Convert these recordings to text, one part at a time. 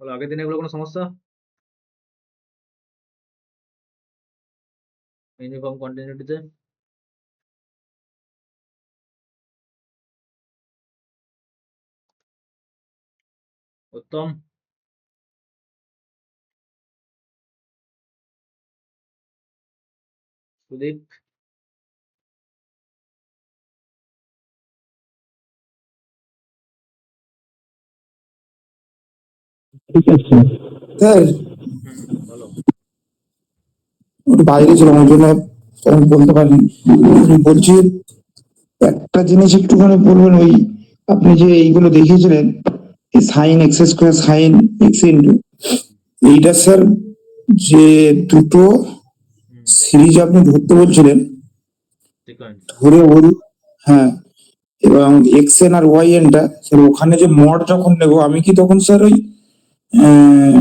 বলো আগের দিনে এগুলো কোনো সমস্যা? ইউনিফর্ম কন্টিনিউটিতে উত্তম, সুদীপ, ঠিক আছে স্যার, বলো। একটু বাইরে ছিলাম ওই জন্য তখন বলতে পারিনি। বলছি একটা জিনিস একটুখানি বলবেন, ওই আপনি যে এইগুলো দেখিয়েছিলেন sine x square sine x into, এইটা স্যার যে দুটো সিরিজ আপনি ধরতে বলছিলেন, সিকোয়েন্স ধরে ওর, হ্যাঁ, এবং এক্স এন আর ওয়াই এনটা স্যার ওখানে যে মড যখন নেবো আমি কি তখন স্যার ওই আহ,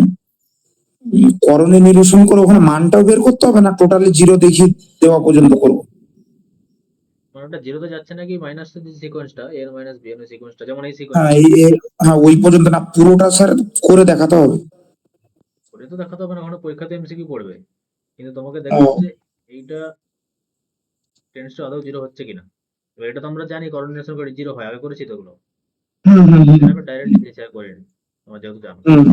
করণে নিরসন করে ওখানে মানটাও বের করতে হবে, না টোটালি জিরো দেখিয়ে দেওয়া পর্যন্ত করবো? মানে ওটা জিরোতে যাচ্ছে নাকি মাইনাস যে সিকোয়েন্সটা এর মাইনাস বি এর সিকোয়েন্সটা, যেমন এই হ্যাঁ সিকোয়েন্সটা হ্যাঁ ওই পর্যন্ত না, পুরোটা স্যার করে দেখাতে হবে? ওটা তো দেখাতে হবে না, ওখানে পরীক্ষাতে এমসিকিউ পড়বে, কিন্তু তোমাকে দেখতে হবে ও, যে এইটা টেন্সটা আদৌ জিরো হচ্ছে কিনা। এবার এটা তো আমরা জানি কোঅর্ডিনেশন করে জিরো হয়, আগে করেছি তো ওগুলো, হুম হুম হুম এখানে আমি ডাইরেক্ট নিজে শেয়ার করিনি, তোমার যেহেতু জানো। হুম।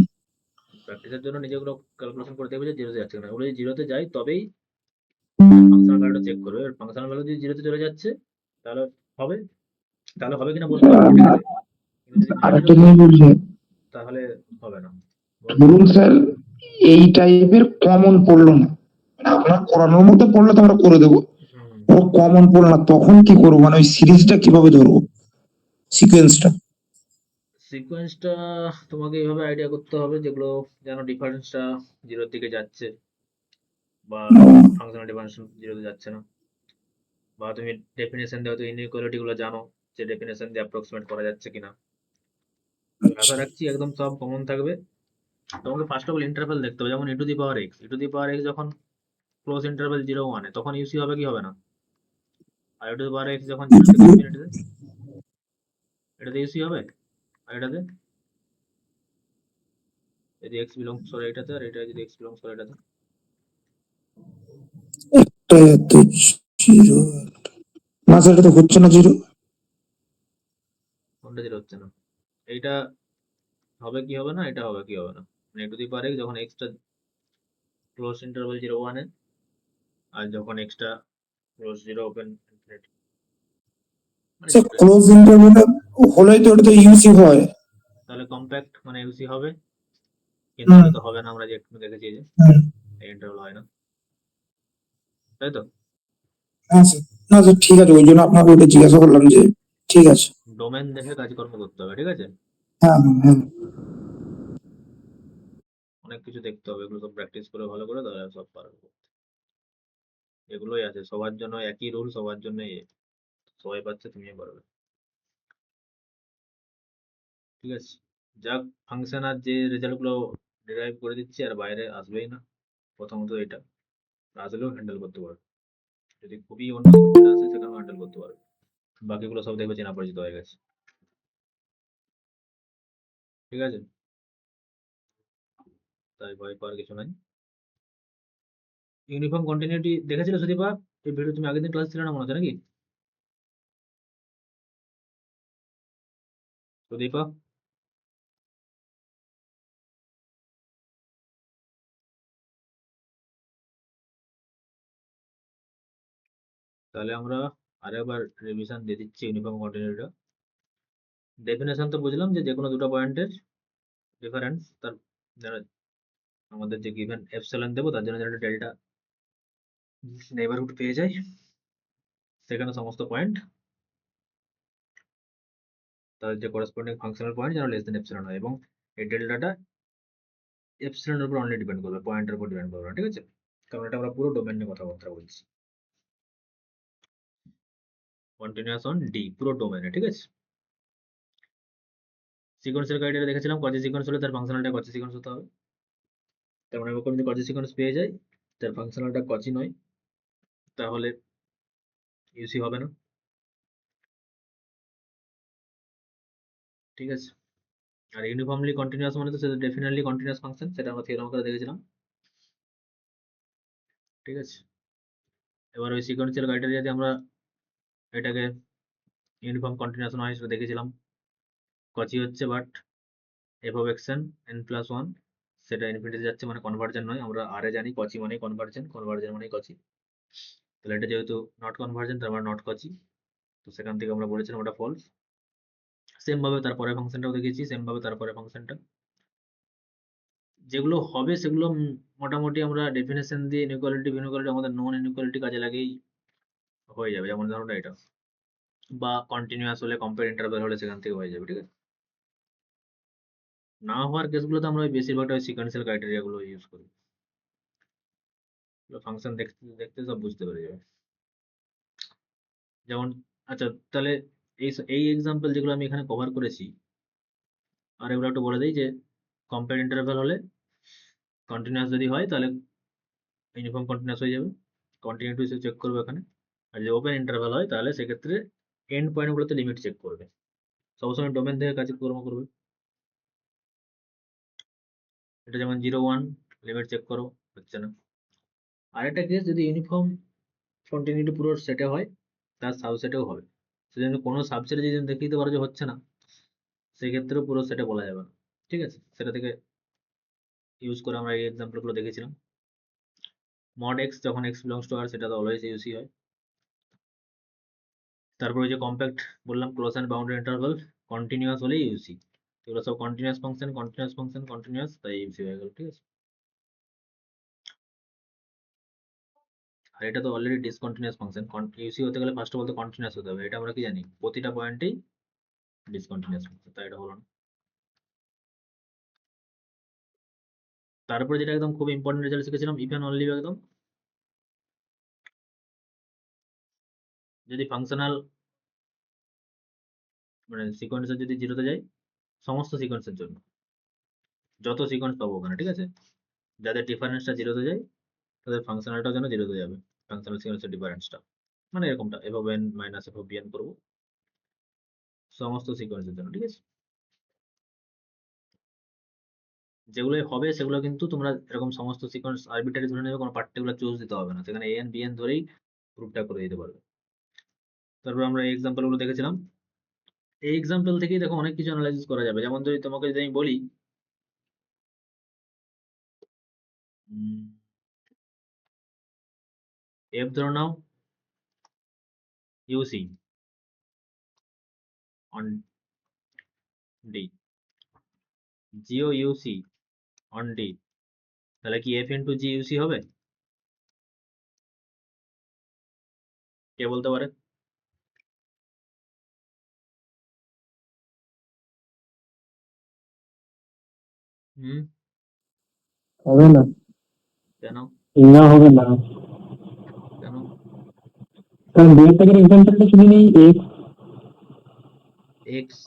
প্র্যাকটিসের জন্য নিজেগুলো ক্যালকুলেশন করে দেখবে যে জিরোতে যাচ্ছে কিনা, ওগুলো যদি জিরোতে যায় তবেই ফাংশনাল ভ্যালুটা চেক করবে। এবার ফাংশনাল ভ্যালু যদি জিরোতে চলে যাচ্ছে তাহলে হবে, তাহলে হবে কিনা বলতে পারবো না, ঠিক আছে, কিন্তু যদি নন আরেকটা জিরোতে জিনিস যায় বলছেন, তাহলে হবে না। বলো। ধরুন স্যার এই টাইপের কমন পড়লো না, মানে আপনার করানোর মধ্যে পড়লে তো আমরা করে দেবো, হুম, ও কমন পড়লো না তখন কি করবো, মানে ওই সিরিজটা কিভাবে ধরবো, সিকোয়েন্সটা? সিকোয়েন্সটা তোমাকে এইভাবে আইডিয়া করতে হবে যেগুলো যেন ডিফারেন্সটা জিরোর দিকে যাচ্ছে, বা ফাংশনাল ডিফারেন্স জিরোতে যাচ্ছে না, বা তুমি ডেফিনেশন দিয়ে হয়তো ইনইকুয়ালিটি গুলো জানো যে ডেফিনেশন দিয়ে অ্যাপ্রক্সিমেট করা যাচ্ছে কিনা। তো আশা আচ্ছা রাখছি একদম সব কমন থাকবে। তোমাকে ফার্স্ট অফ অল ইন্টারভ্যাল দেখতে হবে, যেমন e to the power x, e to the power x যখন ক্লোজ ইন্টারভ্যাল 0 1 তখন ইউসি হবে কি হবে না, আর ই টু দি পাওয়ার এক্স যখন 0 থেকে ইনফিনিটিতে, এটাতে ইউসি হবে, আর এটাতে যদি এক্স বিলংস করে এটাতে, আর এটা যদি এক্স বিলংস করে এটাতে, একটা এত জিরো, না স্যার এটা তো হচ্ছে না জিরো। কোনটা জিরো হচ্ছে না, এইটা হবে কি হবে না, এটা হবে কি হবে না, মানে ই টু দি পাওয়ার এক্স যখন এক্সটা ক্লোজ ইন্টারভ্যাল 0 1 আর যখন এক্সটা ক্লোজ 0 ওপেন ইনফিনিটি, মানে স্যার ছোট ক্লোজ ইন্টারভ্যালে হলেই তো ওটা তো ইউসি হয়। তাহলে কম্প্যাক্ট মানে ইউসি হবে, কিন্তু হুম এটা তো হবে না, আমরা যে একটু দেখেছি যে হুম। এই ইন্টারভ্যাল হয় না, তাই তো। হ্যাঁ স্যার, না স্যার ঠিক আছে, ওই জন্য আপনাকে ওইটা জিজ্ঞাসা করলাম যে ঠিক আছে। ডোমেন দেখে কাজকর্ম করতে হবে, ঠিক আছে, হ্যাঁ হ্যাঁ হ্যাঁ। অনেক কিছু দেখতে হবে, এগুলো সব প্র্যাকটিস করে ভালো করে তাহলে সব পারবে করতে। এগুলোই আছে সবার জন্য একই রুল, সবার জন্য সবাই পাচ্ছে, তুমিও পারবে, ঠিক আছে। যাক, ফাংশন আর যে রেজাল্ট গুলো ডিরাইভ করে দিচ্ছি আর বাইরে আসবেই না, প্রথমত এটা আসলেও হ্যান্ডেল করতে পারবে, যদি খুবই অন্য কিছু চলে আসে সেখানেও হ্যান্ডেল করতে পারবে, বাকিগুলো সব দেখবে চেনা পরিচিত হয়ে গেছে, ঠিক আছে, তাই ভয় পাওয়ার কিছু নাই। ইউনিফর্ম কন্টিনিউটি দেখেছিলে সুদীপা? এই ভিডিও তুমি আগের দিন ক্লাস ছিল না মনে হচ্ছে নাকি সুদীপা? তাহলে আমরা আরেকবার রিভিশন দিয়ে দিচ্ছি ইউনিফর্ম কন্টিনিউটিটা। ডেফিনেশন তো বুঝলাম যে যেকোনো দুটো পয়েন্টের ডিফারেন্স তার যারা আমাদের যে গিভেন এপসিলন দেবো তার জন্য যেন ডেল্টা নেইবারহুড পেয়ে যায়, সেখানে সমস্ত পয়েন্ট তার যে করেসপন্ডিং ফাংশনাল পয়েন্ট যেন লেস দেন এপসিলন হয়, এবং এই ডেল্টাটা এপসিলনের উপর অনলি ডিপেন্ড করবে, পয়েন্টের উপর ডিপেন্ড করবে না, ঠিক আছে, কারণ এটা আমরা পুরো ডোমেন নিয়ে কথাবার্তা বলছি, কন্টিনিউয়াস অন ডি পুরো ডোমেনে, ঠিক আছে। সিকোয়েন্সের ক্রাইটেরিয়া দেখেছিলাম, কজি সিকোয়েন্স হলে তার ফাংশনালটা কজি সিকোয়েন্স হতে হবে, তার মানে এরকম যদি কজি সিকোয়েন্স পেয়ে যায় তার ফাংশনালটা কজি নয় তাহলে ইউসি হবে না, ঠিক আছে। আর ইউনিফর্মলি কন্টিনিউয়াস মানে তো সেটা ডেফিনেটলি কন্টিনিউয়াস ফাংশন, সেটা আমরা থিওরাম করে দেখেছিলাম। ঠিক আছে, এবার ওই সিকোয়েন্সিয়াল ক্রাইটেরিয়াতে আমরা এটাকে ইউনিফর্ম কন্টিনিউয়াস নয় হিসেবে দেখেছিলাম। কচি হচ্ছে but F of x N plus one সেটা ইনফিনিটি যাচ্ছে মানে কনভার্জেন্ট নয়। আমরা আরে জানি কচি মানে কনভার্জেন্ট, কনভার্জেন্ট মানে কচি। তাহলে এটা যেহেতু নট কনভার্জেন্ট তার মানে নট কচি, তো সেখান থেকে আমরা বলেছিলাম ওটা ফলস। সেম ভাবে তারপরে ফাংশনটাও দেখিয়েছি, সেম ভাবে তারপরে ফাংশনটা যেগুলো হবে সেগুলো মোটামুটি আমরা ডেফিনেশন দিয়ে ইনইকুয়ালিটি ইনইকুয়ালিটি আমাদের নন ইনইকুয়ালিটি কাজে লাগেই হয়ে যাবে। যেমন ধরুন এটা, বা কন্টিনিউয়াস হলে কম্পেয়ার ইন্টারভ্যাল হলে সেখান থেকে হয়ে যাবে। ঠিক আছে, না হওয়ার কেসগুলোতে আমরা ওই বেশিরভাগটা ওই সিকোয়েন্সিয়াল ক্রাইটেরিয়া গুলো ইউজ করি। ফাংশন দেখতে দেখতে সব বুঝতে পেরে যাবে। যেমন আচ্ছা, তাহলে এই এক্সাম্পল যেগুলো আমি এখানে কভার করেছি, আর এগুলো একটু বলে দিই যে কম্পেয়ার ইন্টারভ্যাল হলে কন্টিনিউয়াস যদি হয় তাহলে ইউনিফর্ম কন্টিনিউয়াস হয়ে যাবে, কন্টিনিউটি চেক করবে এখানে। আর যদি ওপেন ইন্টারভ্যাল হয় তাহলে সেক্ষেত্রে এন্ড পয়েন্টগুলোতে লিমিট চেক করবে, সবসময় ডোমেন থেকে কাজকর্ম করবে। এটা যেমন 0 1 লিমিট চেক করো, হচ্ছে না। আরেকটা কেস, যদি ইউনিফর্ম কন্টিনিউটি পুরো সেটে হয় তার সাবসেটেও হবে, সেজন্য কোনো সাবসেটে যদি দেখিয়ে দিতে পারো যে হচ্ছে না, সেক্ষেত্রেও পুরো সেটে বলা যাবে না। ঠিক আছে, সেটা থেকে ইউজ করে আমরা এই এক্সাম্পল গুলো দেখেছিলাম। মড এক্স যখন এক্স বিলংস টু আর, সেটা তো অলওয়েজ ইউসি হয়। তারপর ওই যে কম্প্যাক্ট বললাম, close and boundary interval continuous হলেই ইউসি। এগুলো সব continuous function, continuous function, continuous, তাই ইউসি হয়ে গেল। ঠিক আছে, আর এটা তো অলরেডি ডিসকন্টিনিউয়াস ফাংশন, ইউসি হতে গেলে ফার্স্ট অফ অল তো কন্টিনিউয়াস হতে হবে, এটা আমরা কি জানি, প্রতিটা পয়েন্টেই ডিসকন্টিনিউয়াস ফাংশন, তাই এটা হলো না। তারপরে যেটা একদম খুব ইম্পর্টেন্ট রেজাল্ট শিখেছিলাম, ইফ এন্ড অনলি একদম, যদি ফাংশনাল মানে সিকোয়েন্সের যদি জিরোতে যায়, সমস্ত সিকোয়েন্সের জন্য যত সিকোয়েন্স পাবো ওখানে, ঠিক আছে, যাদের ডিফারেন্সটা জিরোতে যায় তাদের ফাংশনালটাও যেন জিরোতে যাবে, ফাংশনাল সিকোয়েন্সের ডিফারেন্সটা, মানে এরকমটা f of n minus f of b n করবো সমস্ত সিকোয়েন্সের জন্য। ঠিক আছে, যেগুলো হবে সেগুলো কিন্তু তোমরা এরকম সমস্ত সিকোয়েন্স আরবিট্রারি ধরে নেবে, কোনো পার্টিকুলার চুজ দিতে হবে না, সেখানে এ এন বি এন ধরেই প্রুফটা করে দিতে পারবে। তারপর আমরা এই এক্সাম্পল গুলো দেখেছিলাম, এই এক্সাম্পল থেকেই দেখো অনেক কিছু অ্যানালাইসিস করা যাবে। যেমন যদি তোমাকে যদি আমি বলি এফ ধরে নাও ইউসি অন ডি, জিও ইউসি অন ডি, তাহলে কি এফ ইন্টু জি ইউসি হবে? কে বলতে পারে? হুম, হবে না, কেন? না হবে না, কেন? কারণ দুই টাকার এক্সাম্পলটা শুনে নেই এক্স। এক্স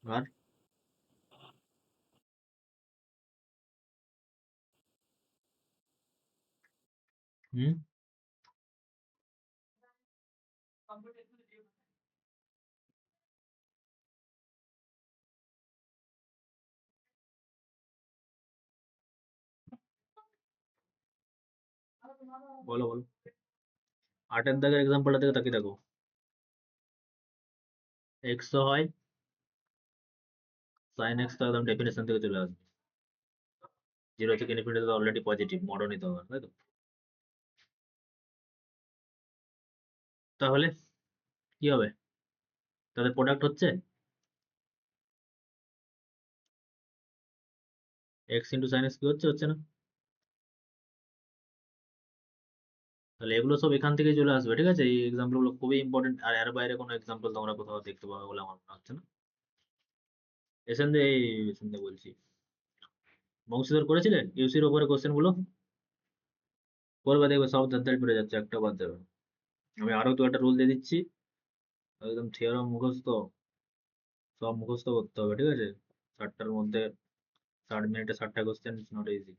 আর হুম, বলো বলো, 8 দাগের এক্সাম্পলটা থেকে তাকিয়ে দেখো, এক্স তো হয়, সাইন এক্স তো একদম ডেফিনেশন থেকে চলে আসবে, জিরো থেকে ইনফিনিটি তো অলরেডি পজিটিভ, মডও নিতে হবে, তাই তো? তাহলে কি হবে, তাদের প্রোডাক্ট হচ্ছে এক্স ইন্টু সাইন এক্স, কি হচ্ছে? হচ্ছে না। তাহলে এগুলো সব এখান থেকে চলে আসবে। ঠিক আছে, এই এক্সাম্পল গুলো খুবই ইম্পর্টেন্ট, আর এর বাইরে কোনো এক্সাম্পল তোমরা কোথাও দেখতে পাবে বলে আমার মনে হচ্ছে না। এসেন দে বলছি, বংশীধর করেছিলেন ইউসির ওপরে কোশ্চেন গুলো? করবে, দেখবে সব দাঁড় পড়ে যাচ্ছে, একটা বাদ যাবে না। আমি আরো তো একটা রুল দিয়ে দিচ্ছি, একদম থিওরাম মুখস্থ, সব মুখস্থ করতে হবে। ঠিক আছে, 60টার মধ্যে 60 মিনিটে 60টা কোশ্চেন, নট ইজি।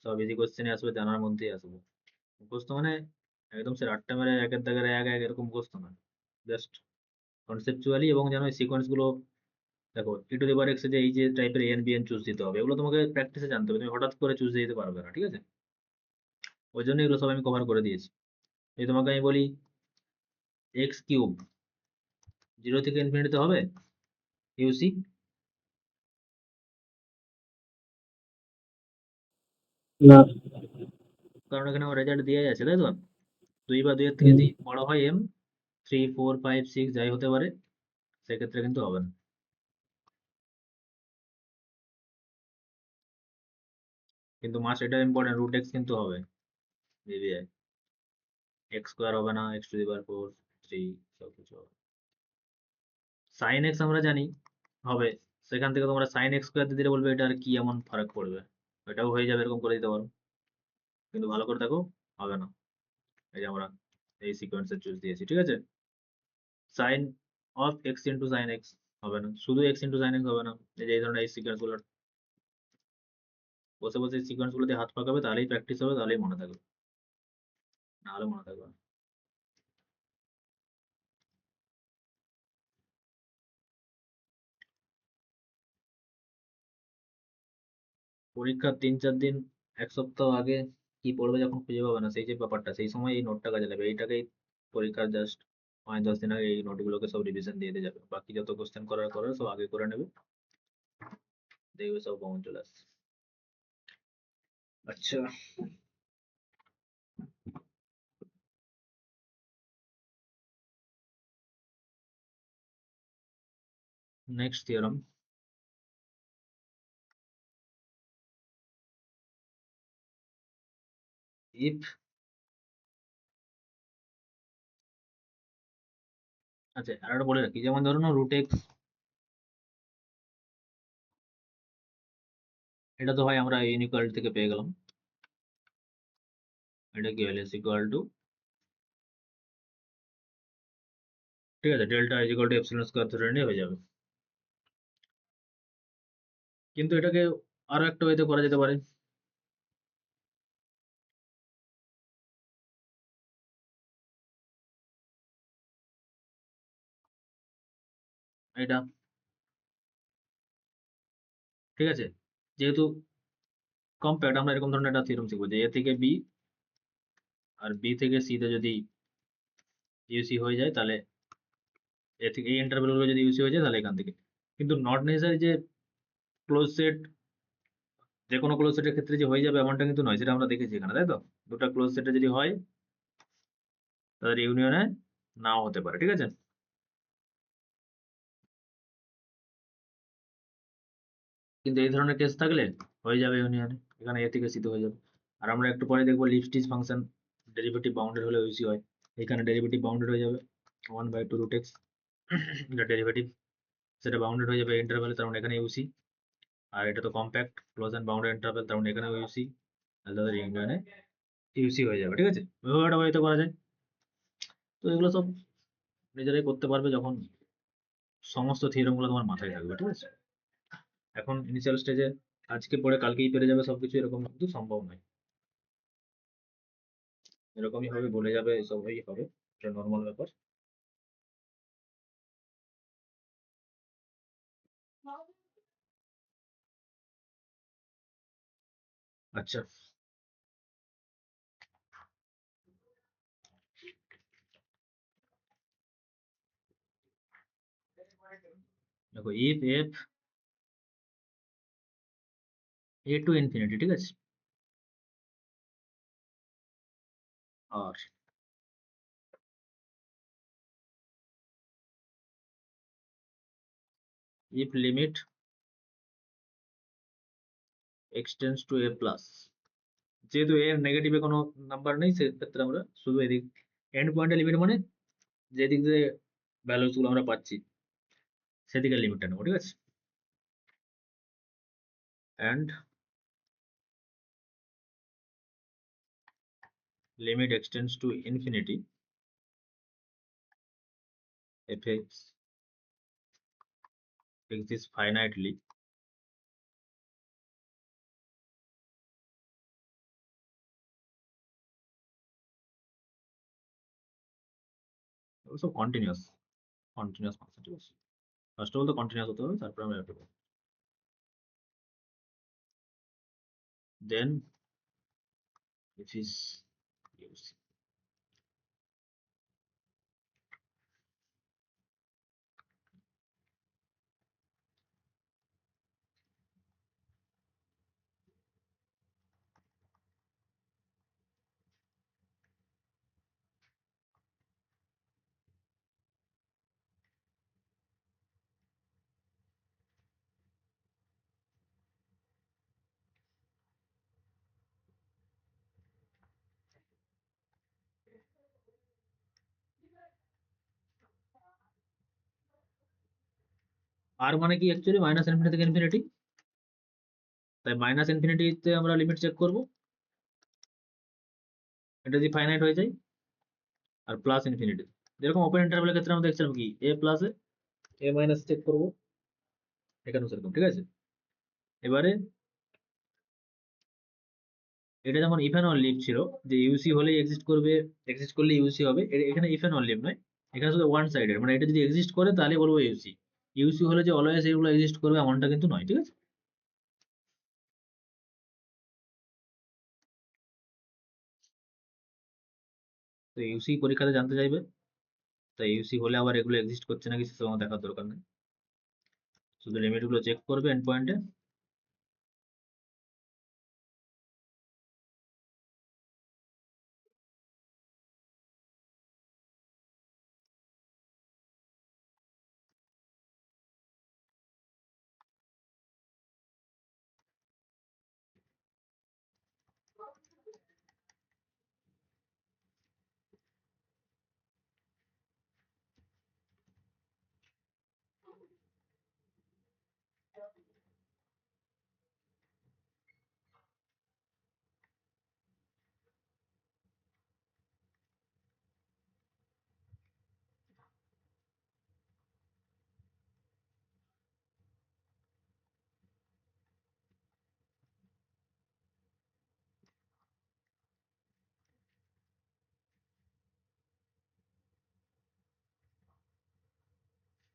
সব ইজি কোশ্চেনই আসবে, জানার মধ্যেই আসবে। মুখস্থ মানে একদম সে 8টা মেরে একের দাগের এক এক এরকম মুখস্থ না, জাস্ট কনসেপচুয়ালি, এবং যেন এই সিকোয়েন্স গুলো দেখো e two the power x এ যে এই যে টাইপের an bn চুজ দিতে হবে, এগুলো তোমাকে প্র্যাকটিসে জানতে হবে, তুমি হঠাৎ করে চুজ দিতে পারবে না, ঠিক আছে? ওই জন্য এগুলো সব আমি কভার করে দিয়েছি। যদি তোমাকে আমি বলি এক্স কিউব 0 থেকে ইনফিনিটিতে হবে ইউসি, না। কারণ এখানে আমার রেজাল্ট দিয়ে আছে, তাই তো? 2 বা 2 এর থেকে যদি বড় হয় m, 3 4 5 6 যাই হতে পারে, সেক্ষেত্রে কিন্তু হবে না। কিন্তু মাস এটা ইম্পর্টেন্ট, রুট এক্স কিন্তু হবে বিবিআই, এক্স স্কোয়ার হবে না, এক্স টু দি পাওয়ার 4 3 সব কিছু হবে। সাইন এক্স আমরা জানি হবে, সেখান থেকে তোমরা সাইন এক্স স্কোয়ার দিতে বলবে, এটা আর কি এমন ফারাক পড়বে, এটাও হয়ে যাবে, এরকম করে দিতে পারো, কিন্তু ভালো করে দেখো হবে না। এই যে আমরা এই সিকোয়েন্সের চুজ দিয়েছি, ঠিক আছে? Sine of x into sine x হবে না, শুধু এক্স ইন্টু সাইন এক্স হবে না। এই যে এই ধরনের এই সিকোয়েন্স গুলো বসে বসে এই সিকোয়েন্স গুলোতে হাত পাকাবে, তাহলেই প্র্যাকটিস হবে, তাহলেই মনে থাকবে, না হলে মনে থাকবে না। পরীক্ষার 3 4 দিন, 1 সপ্তাহ আগে কি পড়বে যখন খুঁজে পাবে না, সেই যে ব্যাপারটা, সেই সময় এই নোটটা কাজে লাগবে, এইটাকেই পরীক্ষার জাস্ট 5 10 দিন আগে এই নোটগুলোকে সব রিভিশন দিয়ে দিয়ে যাবে, বাকি যত কোশ্চেন করার সব আগে করে নেবে, দেখবে সব কমন চলে আসছে। আচ্ছা, নেক্সট থিওরাম। ইফ, আচ্ছা আর একটা বলে রাখি, যেমন ধরো না রুট এক্স, এটা তো হয় আমরা ইনইকুয়ালিটি থেকে পেয়ে গেলাম, এটা কি হলো ইকুয়াল টু, ঠিক আছে, delta is equal to epsilon square ধরে নিয়ে হয়ে যাবে। কিন্তু এটাকে আরো একটা ওয়েতে করা যেতে পারে, এটা, ঠিক আছে? যেহেতু কম্প্যাক্ট, আমরা এরকম ধরনের একটা থিওরাম শিখবো যে এ থেকে বি আর বি থেকে সি তে যদি ইউসি হয়ে যায়, তাহলে এ থেকে এই ইন্টারভ্যাল গুলো যদি ইউসি হয়ে যায়, তাহলে এখান থেকে। কিন্তু নট নেসেসারি যে ক্লোজ সেট, যে কোনো ক্লোজ সেটের ক্ষেত্রে যে হয়ে যাবে এমনটা কিন্তু নয়, সেটা আমরা দেখেছি এখানে, তাই তো? দুটো ক্লোজ সেটে যদি হয়, তাদের ইউনিয়নে নাও হতে পারে, ঠিক আছে? কিন্তু এই ধরনের কেস থাকলে হয়ে যাবে ইউনিয়নে, এখানে এ থেকে সি তে হয়ে যাবে। আর আমরা একটু পরে দেখবো লিপস্টিচ ফাংশন ডেরিভেটিভ বাউন্ডেড হলে ইউসি হয়, এখানে ডেরিভেটিভ বাউন্ডেড হয়ে যাবে 1/2 রুট এক্স, এটা ডেরিভেটিভ, সেটা বাউন্ডেড হয়ে যাবে ইন্টারভ্যালে, তার মানে এখানে ইউসি। আর এটা তো compact close and bounded interval, তার মানে এখানে ইউসি, তাহলে তাদের ইউনিয়নে ইউসি হয়ে যাবে, ঠিক আছে? ওইভাবে একটা ওয়েতে করা যায়। তো এগুলো সব নিজেরাই করতে পারবে যখন সমস্ত থিওরাম গুলো তোমার মাথায় থাকবে, ঠিক আছে? এখন ইনিশিয়াল স্টেজে আজকে পড়ে কালকেই পেরে যাবে সবকিছু, এরকম কিন্তু সম্ভব নয়, এরকমই হবে, বলে যাবে, এসবই হবে, এটা নর্মাল ব্যাপার। আচ্ছা, দেখো if F a to infinity, ঠিক আছে, আর if limit x tends to a plus, যেহেতু এর নেগেটিভে কোনো নাম্বার নেই, সেক্ষেত্রে আমরা শুধু এদিক এন্ড পয়েন্টের লিমিট, মানে যেদিক দিয়ে ভ্যালুস গুলো আমরা পাচ্ছি সেদিকে লিমিটটা নেবো, ঠিক আছে? And limit x tends to infinity if x exists finitely, also continuous, continuous function, ঠিক আছে। ফার্স্ট অফ অল তো কন্টিনিউয়াস হতে হবে, তারপর আমরা এটা দেন ইফ ইজ ইউজ। আর মানে কি অ্যাকচুয়ালি মাইনাস ইনফিনিটি থেকে ইনফিনিটি, তাই মাইনাস ইনফিনিটিতে আমরা লিমিট চেক করব, এটা যদি ফাইনাইট হয়ে যায়। আর প্লাস ইনফিনিটি যেরকম ওপেন ইন্টারভ্যালের ক্ষেত্রে আমরা দেখছিলাম কি এ প্লাসে এ মাইনাস চেক করব, এখানেও সেরকম, ঠিক আছে। এবারে এটা যেমন ইফ এন্ড অনলি ছিল যে ইউসি হলেই এক্সিস্ট করবে, এক্সিস্ট করলে ইউসি হবে, এখানে ইফ এন্ড অনলি নয়, এখানে শুধু ওয়ান সাইডেড, মানে এটা যদি এক্সিস্ট করে তাহলে বলবো ইউসি। ইউসি হলে যে অলওয়েজ এগুলো এক্সিস্ট করবে এমনটা কিন্তু নয়, ঠিক আছে। তো ইউসি পরীক্ষাতে জানতে চাইবে, তাই ইউসি হলে আবার এগুলো এক্সিস্ট করছে নাকি সেসব আমার দেখার দরকার নেই, শুধু লিমিট গুলো চেক করবে এন্ড পয়েন্টে।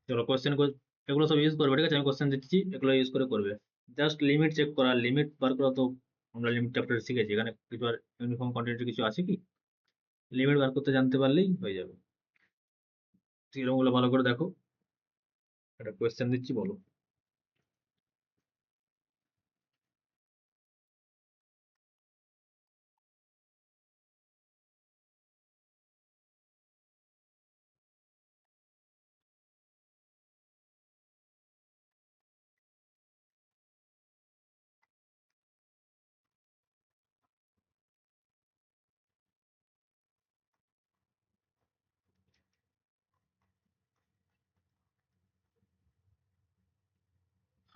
চলো কোশ্চেন, এগুলো সব ইউজ করবে, ঠিক আছে। আমি কোশ্চেন দিচ্ছি, এগুলো ইউজ করে করবে। জাস্ট লিমিট চেক করা, লিমিট বার করা তো আমরা লিমিট চ্যাপ্টারে শিখেছি, এখানে কিছু আর ইউনিফর্ম কোয়ান্টিটির কিছু আছে কি, লিমিট বার করতে জানতে পারলেই হয়ে যাবে। থিওরেমগুলো ভালো করে দেখো, একটা কোয়েশ্চেন দিচ্ছি, বলো।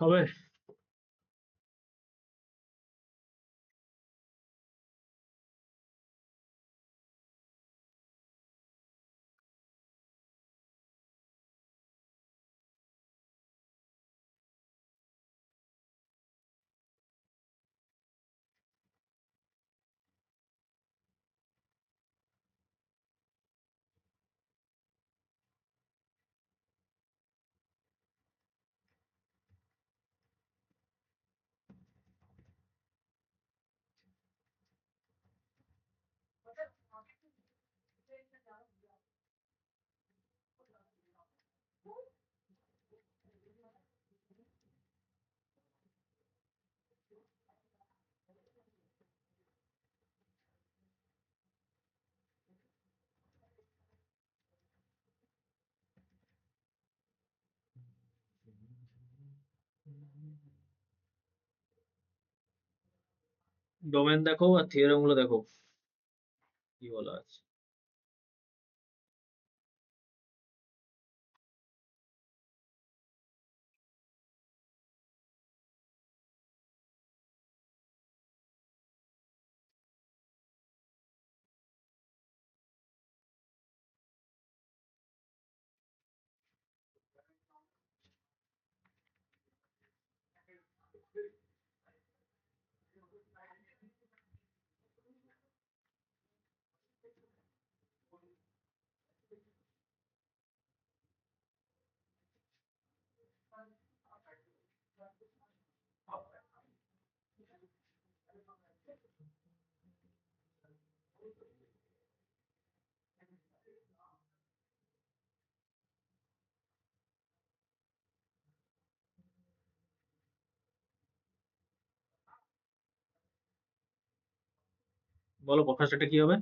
হবে। ডোমেন দেখো আর থিওরেম গুলো দেখো কি বলা আছে। বলো প্রফেসরটা কি হবে?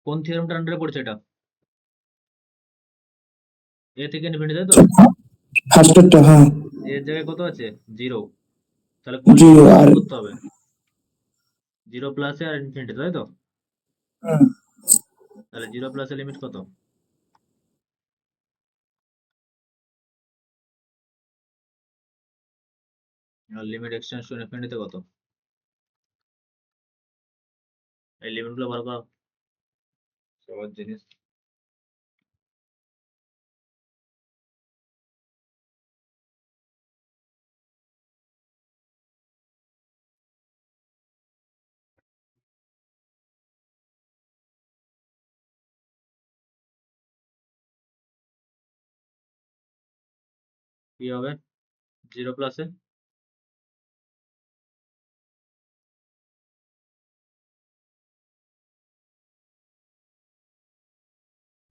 কোন থিওরেমটার আন্ডারে পড়ছে এটা? এ থেকে ইনফিনিটি, তাই তো? ফার্স্টেরটা, হ্যাঁ। এর জায়গায় কত আছে? 0। তাহলে কোন জিরো লিমিটটা আর ইউজ করতে হবে? 0 প্লাসে আর ইনফিনিটি, তাই তো? হুম, তাহলে 0 প্লাসের লিমিট কত? আর লিমিট এক্সটেন্স টু ইনফিনিটিতে কত? এই লিমিটগুলো বার করা সহজ জিনিস। কি হবে 0 প্লাসে?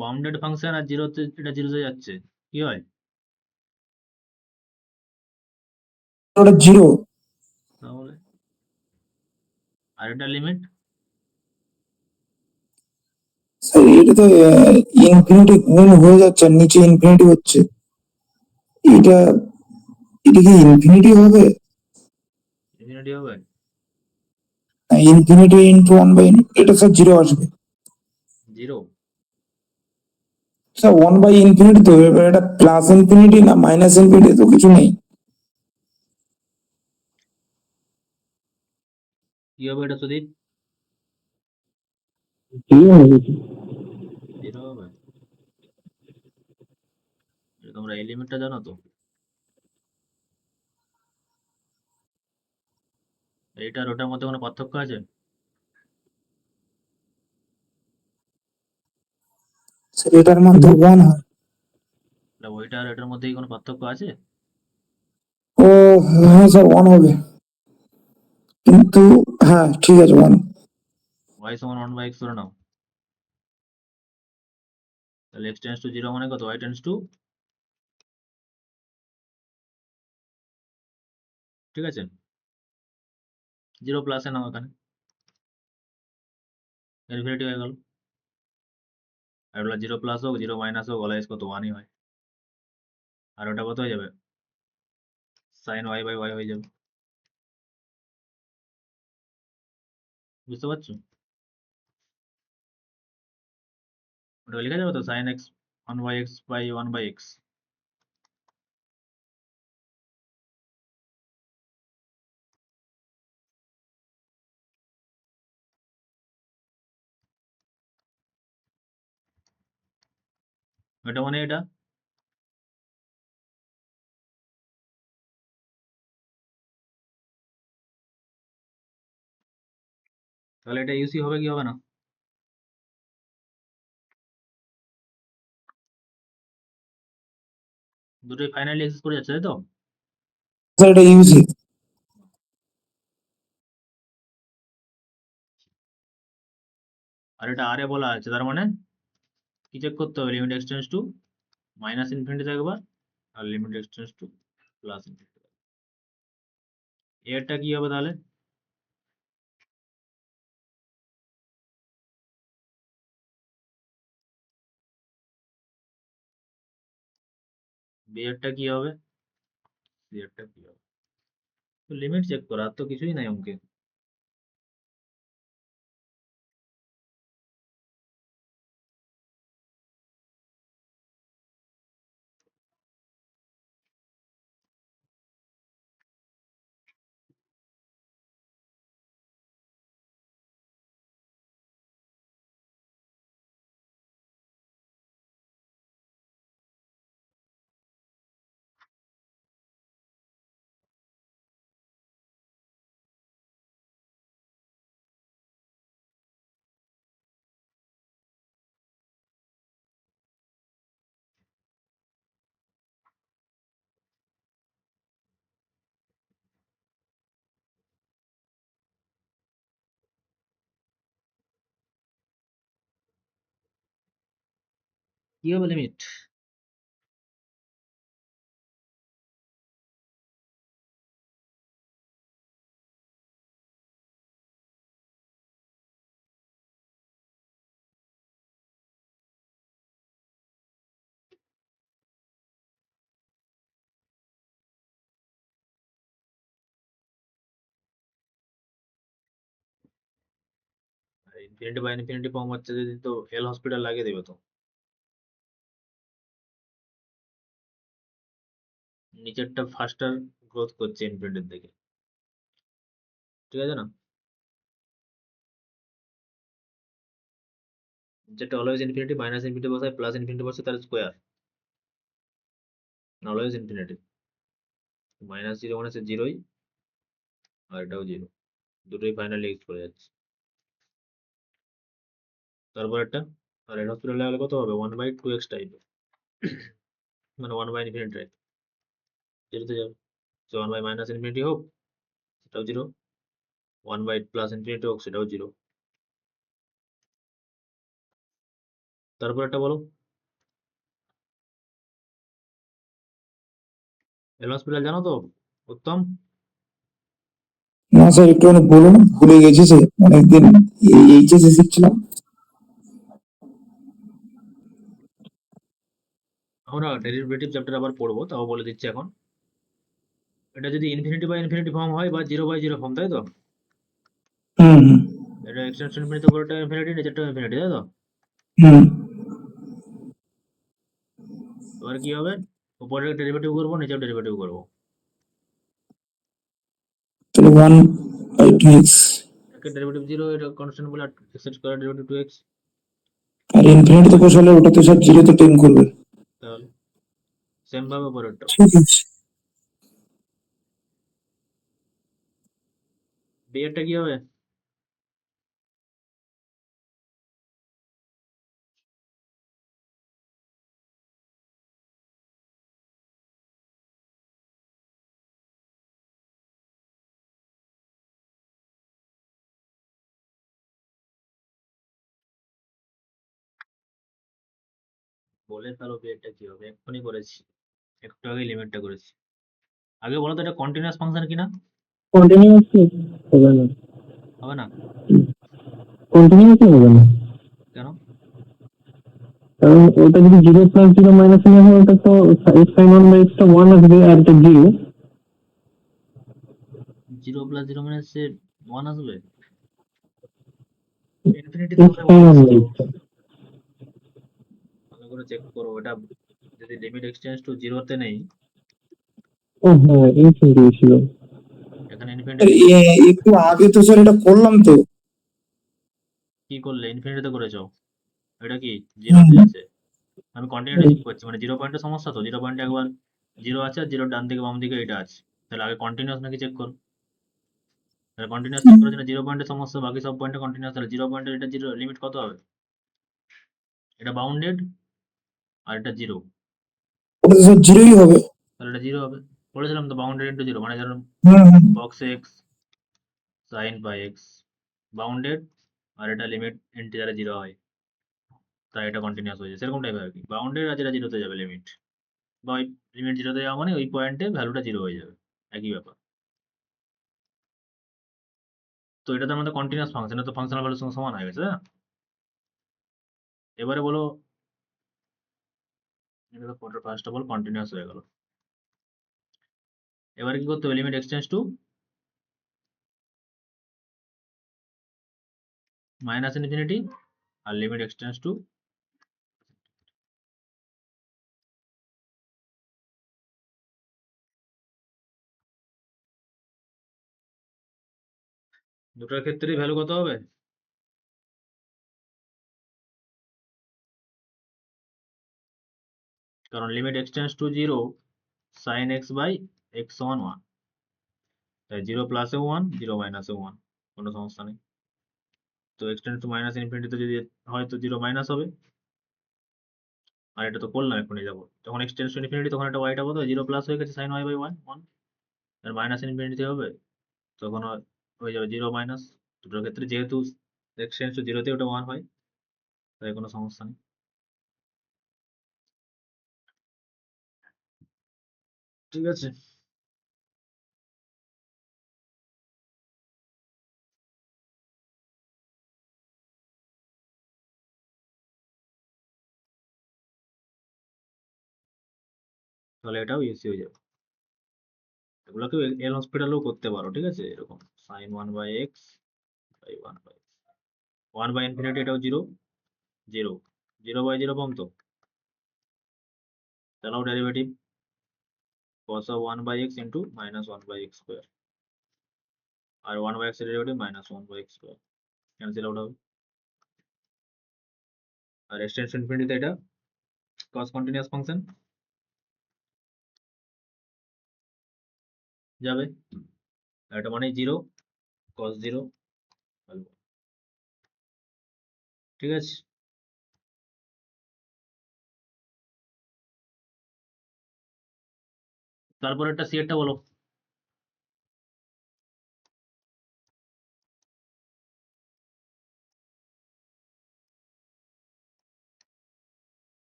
বাউন্ডেড ফাংশন আর 0তে, এটা 0তে যাচ্ছে, কি হয়? ওটা জিরো। তাহলে আর এটা লিমিট? স্যার এটা তো ইনফিনিটি গুণ হয়ে যাচ্ছে আর নিচে ইনফিনিটি হচ্ছে। এটা এটা কি ইনফিনিটি হবে? ইনফিনিটি হবে? ইনফিনিটি ইন্টু ওয়ান বাই, এটা স্যার জিরো আসবে। 0? স্যার ওয়ান বাই ইনফিনিটি তো, এবার এটা প্লাস ইনফিনিটি না মাইনাস ইনফিনিটি তো কিছু নেই। কি হবে এটা সুদীপ? জিরো হবে। 0 হবে? এটা তোমরা এই লিমিটটা জানো তো? এইটা আর ওটার মধ্যে কোনো পার্থক্য আছে? স্যার এটার মান তো ওয়ান হয়। তাহলে ওইটা আর এটার মধ্যে কি কোনো পার্থক্য আছে? ও হ্যাঁ স্যার ওয়ান হবে, কিন্তু হ্যাঁ ঠিক আছে ওয়ান। y সমান 1 বাই x ধরে নাও। তাহলে x টেন্ডস টু 0 মানে কত? y টেন্ডস টু, ঠিক আছে, 0 প্লাসে নাও এখানে, ইনফিনিটি হয়ে গেল। আর ওটা 0 প্লাস হোক 0 মাইনাস হোক অলওয়েজ কত? 1ই হয়। আর ওটা কত হয়ে যাবে? সাইন y বাই y হয়ে যাবে। বুঝতে পারছো? ওটা লেখা যাবে তো, sine x 1 by x by 1 by x। এটা মানে এটা। তাহলে এটা ইউসি হবে কি হবে না? দুটোই ফাইনালি এক্সিস করে যাচ্ছে, তাই তো? স্যার এটা ইউজি। আর এটা আরে বলা আছে, তার মানে কি চেক করতে হবে? Limit x tends to minus infinity একবার, আর limit x tends to plus infinity. এরটা কি হবে তাহলে? বি এরটা কি হবে? সি এরটা কি হবে? তো লিমিট চেক করা, আর তো কিছুই নাই অঙ্কে। কি হবে limit? Infinity by infinity form হচ্ছে যদি, তো এল হসপিটাল লাগিয়ে দেবে তো। নিচেরটা ফাস্টার গ্রোথ করছে ইনফিনিটির দিকে, ঠিক আছে না? যেটা অলওয়েজ ইনফিনিটি মাইনাস ইনফিনিটি বসায় প্লাস ইনফিনিটি বসে তার square, always infinity. Minus zero মানে জিরোই, আর এটাও জিরো, দুটোই ফাইনালি ইউজ করে যাচ্ছে। তারপর একটা আর এর হসপিটাল লাগালে কত হবে? 1/2x টাইপের, মানে 1/infinity টাইপ, জিরোতে যাবে। সো 1 বাই মাইনাস ইনফিনিটি হোক সেটাও জিরো, 1/প্লাস ইনফিনিটি হোক সেটাও জিরো। তারপর একটা বলো, এল হসপিটাল জানো তো উত্তম? না স্যার, একটুখানি বলুন, ভুলে গেছি স্যার, অনেকদিন এইচএসে শিখছিলাম। আমরা ডেরিভেটিভ চ্যাপ্টার আবার পড়বো, তাও বলে দিচ্ছি এখন। এটা যদি ইনফিনিটি বাই ইনফিনিটি ফর্ম হয় বা 0/0 ফর্ম, তাই তো? হুম হুম এটা এক্সটেনশন ইনফিনিটি, উপরেরটা ইনফিনিটি, নিচেরটা ইনফিনিটি, তাই তো? হুম। এবার কি হবে? উপরের ডেরিভেটিভ করবো, নিচের ডেরিভেটিভ করবো। তাহলে 1/2x। একের ডেরিভেটিভ 0, এটা কনস্ট্যান্ট বলে, এক্স স্কয়ার ডেরিভেটিভ 2x। আর ইনফিনিটিতে বসালে ওটা তো স্যার জিরোতে টেন করবে। তাহলে সেম ভাবে উপরেরটা। ঠিক আছে। বি এরটা কি হবে? বলে ফেলো বি এরটা কি হবে, এক্ষুনি করেছি, একটু আগে লিমিটটা করেছি। আগে বলো তো এটা কন্টিনিউয়াস ফাংশন কিনা? কন্টিনিউয়াসলি হবে না, হবে না কন্টিনিউয়াসলি হবে না, কেন? কারণ ওটা যদি 0 + 0 মাইনাস নেওয়া হয় ওটা তো x sin 1/x টা 1 আসবে আর এটা 0। 0 + 0 মানে সে 1 আসবে? ইনফিনিটিতে x হলে sin 1 আসতো। 1/x। ভালো করে চেক করো এটা, যদি লিমিট এক্সটেন্ডস টু 0 তে নেই, ও হ্যাঁ, ইনফিনিটি ছিল। এখানে আর ইনফিনিটি। একটু আগে তো স্যার এটা করলাম তো। কি করলে? ইনফিনিটিতে করেছো? এটা কি হুম। 0 তে আছে? আমি কন্টিনিউটি চেক করছি, মানে 0 পয়েন্টের সমস্যা তো, 0 পয়েন্টে একবার 0 আছে আর 0 ডান দিকে বাম দিকে এটা আছে, তাহলে আগে কন্টিনিউয়াস নাকি চেক করো। তাহলে কন্টিনিউয়াস চেক করার জন্য 0 পয়েন্টের সমস্যা, বাকি সব পয়েন্টে কন্টিনিউয়াস, তাহলে 0 পয়েন্টের এটা 0, লিমিট কত হবে? এটা বাউন্ডেড আর এটা 0, ওটা তো স্যার জিরোই হবে। তাহলে এটা 0 হবে। বলেছিলাম তো বাউন্ডেড ইন্টু 0, মানে ধরুন হুম হুম। Box x sine by x bounded, আর এটা লিমিট ইন্টিজারে 0 হয়, তাই এটা কন্টিনিউয়াস হয়ে যায়, সেরকম টাইপের আর কি। বাউন্ডেড আর যেটা 0 তে যাবে লিমিট, বা ওই লিমিট 0 তে যাওয়া মানে ওই পয়েন্টে ভ্যালুটা 0 হয়ে যাবে, একই ব্যাপার। তো এটা তো আমাদের কন্টিনিউয়াস ফাংশন, এটা তো ফাংশনাল ভ্যালুর সঙ্গে সমান হয়ে গেছে, তাই না? এবারে বলো, এটা তো ফার্স্ট অফ অল কন্টিনিউয়াস হয়ে গেল। এবারে কি করতে হবে? Limit x tends to minus infinity আর লিমিট এক্সটেন্স টু, দুটোর ক্ষেত্রেই ভ্যালু কত হবে? কারণ limit x tends to 0 sine x by x সমান 1, তাই 0 প্লাসে 1, 0 মাইনাসে 1, কোনো সমস্যা নেই। তো এক্সটেন্স টু মাইনাস ইনফিনিটিতে যদি হয় তো 0 মাইনাস হবে, আর এটা তো করলাম এখনই, যাবো যখন এক্সটেন্স টু ইনফিনিটি তখন এটা ওয়াইটা কত 0 প্লাস হয়ে গেছে সাইন ওয়াই বাই 1 1, আর মাইনাস ইনফিনিটি হবে তখন হয়ে যাবে 0 মাইনাস। দুটোর ক্ষেত্রে যেহেতু এক্সটেন্স টু 0 তে ওটা 1 হয়, তাই কোনো সমস্যা নেই। ঠিক আছে, তাহলে এটাও ইউসি হয়ে যাবে। এগুলোকে এল হসপিটালেও করতে পারো, ঠিক আছে, এরকম সাইন 1/x বাই 1/, এটাও 0, 0, 0/0 পাম তো, চালাও derivative cos of 1/x into -1/x square, আর 1/x এর derivative -1/x square, cancel out হবে। আর এক্সটেনশন ইনফিনিটিতে এটা cos কন্টিনিউয়াস ফাংশন যাবে, আর এটা মানে 0 cos 0, ঠিক আছে। তারপর একটা সিএরটা বলো।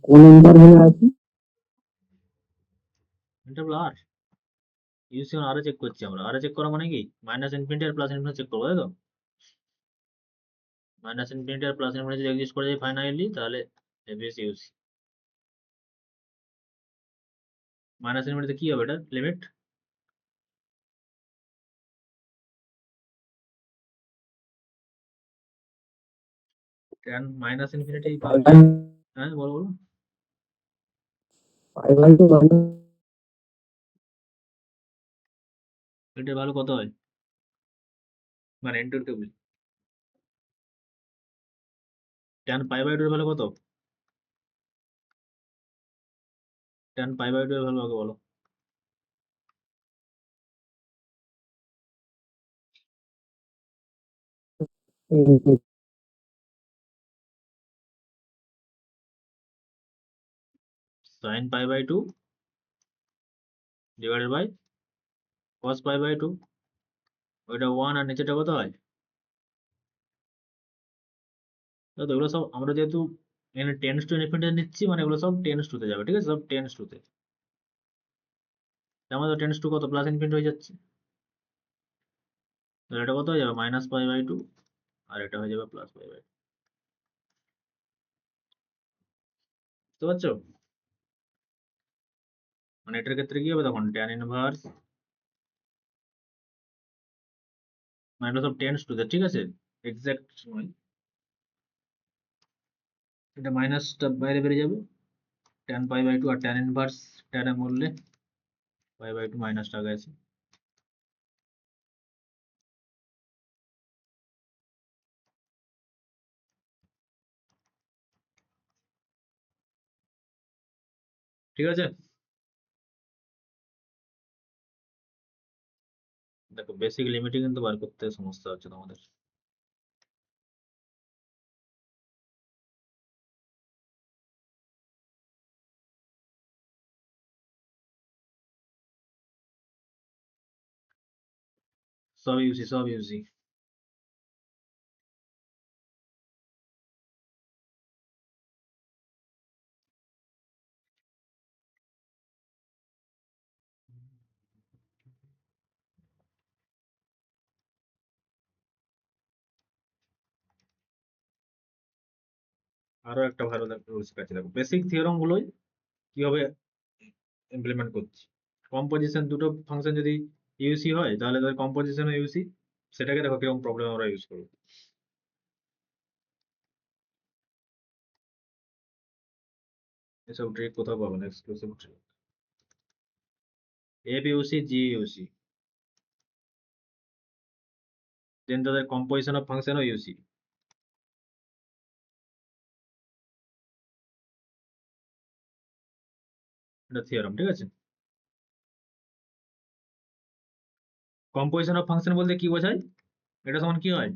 কোন ইন্টারভ্যালে আছে? ইন্টারভ্যাল আর ইউসি আরে চেক করছি আমরা, আরে চেক করা মানে কি মাইনাস ইনফিনিটি আর প্লাস ইনফিনিটি চেক করবো, তাই তো। মাইনাস ইনফিনিটি আর প্লাস ইনফিনিটি যদি এক্সিস্ট করে যায় ফাইনালি, তাহলে এবিএস ইউসি। মাইনাস ইনফিনিটিতে কি হবে, এটা লিমিট tan মাইনাস ইনফিনিটি, হ্যাঁ বলো বলো, এটার ভ্যালু কত হয়, মানে ইনটু টেবিল tan π/2 এর ভ্যালু কত, tan π/2 এর ভ্যালু আগে বলো। sin π/2 ডিভাইডেড বাই cos π/2, ওইটা 1 আর নিচেটা কত হয়, তো এগুলো সব আমরা যেহেতু এখানে টেন্স টু ইনফিনিটি নিচ্ছি, মানে এগুলো সব টেন্স টু তে যাবে, ঠিক আছে, সব টেন্স টু তে। আমাদের টেন্স টু কত প্লাস ইনফিনিটি হয়ে যাচ্ছে, তাহলে এটা কত হয়ে যাবে -π/2, আর এটা হয়ে যাবে +π/2, বুঝতে পারছো। মানে এটার ক্ষেত্রে কি হবে তখন tan ইনভার্স, মানে এগুলো সব টেন্স টু তে, ঠিক আছে, এক্সাক্ট নয়, এটা মাইনাসটা বাইরে বেরিয়ে যাবে, tan π/2 আর tan ইনভার্স tan এর মূল্যে π/2 মাইনাসটা আগে আছে, ঠিক আছে। দেখো বেসিক লিমিটে কিন্তু বার করতে সমস্যা হচ্ছে তোমাদের। সব ইউসি, সব ইউসি। আরো একটা ভালো রুলস কাছে দেখো, বেসিক থিওরাম গুলোই কিভাবে ইমপ্লিমেন্ট করছি। কম্পোজিশন দুটো ফাংশন যদি ইউসি হয়, তাহলে তাদের কম্পোজিশনও ইউসি, সেটাকে দেখো কিরকম প্রবলেম আমরা ইউজ করবো। এসব ট্রিক কোথাও পাবো না, এক্সক্লুসিভ ট্রিক। এফ ইউসি, জি ইউসি, দেন তাদের কম্পোজিশন অফ ফাংশনও ইউসি, এটা থিওরাম, ঠিক আছে। কম্পোজিশন অফ ফাংশন বলতে কি বোঝায়, এটা সমান কি হয়,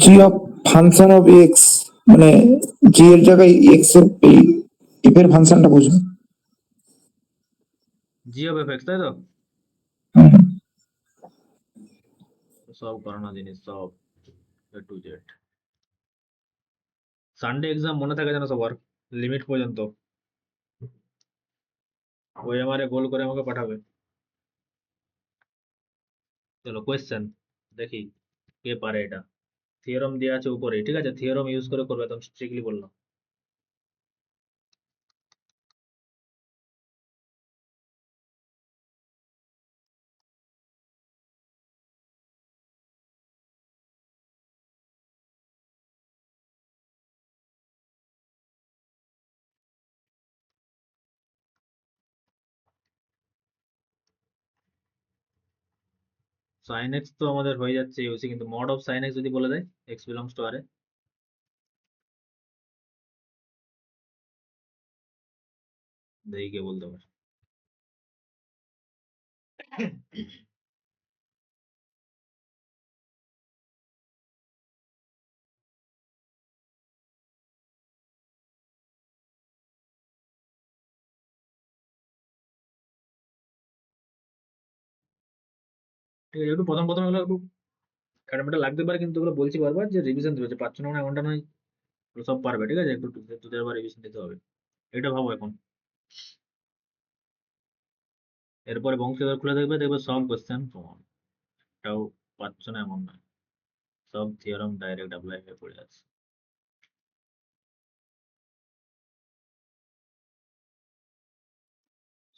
জি অফ ফাংশন অফ এক্স, মানে জি এর জায়গায় এক্স এর এই এফ এর ফাংশনটা বুঝুন। জি অফ এফ এক্স, তাই তো? হুম। সব করানো জিনিস, সব এ টু জেড। সানডে এক্সাম মনে থাকে যেন সবার, লিমিট পর্যন্ত ওই আমারে গোল করে আমাকে পাঠাবে। চলো কোয়েশ্চেন দেখি কে পারে এটা। থিওরাম দেওয়া আছে উপরে, ঠিক আছে? থিওরাম ইউজ করে করবে, একদম স্ট্রিক্টলি বললাম। সাইন এক্স তো আমাদের হয়ে যাচ্ছে ইউসি, কিন্তু মড অফ সাইন এক্স যদি বলে দেয় এক্স বিলংস টু আর এ, দেখি কে বলতে পারে। ঠিক আছে, একটু প্রথম প্রথম এগুলো একটু খাটামিটা লাগতে পারে, কিন্তু ওগুলো বলছি বারবার যে রিভিশন দেবে, যে পারছো না মানে এমনটা নয়, ওগুলো সব পারবে, ঠিক আছে? একটু দু চারবার রিভিশন দিতে হবে, এটা ভাবো এখন। এরপরে বংশীধর খুলে দেখবে, দেখবে সব কোশ্চেন সমান, এটাও পারছো না এমন নয়, সব থিওরাম ডাইরেক্ট অ্যাপ্লাই হয়ে পড়ে আছে।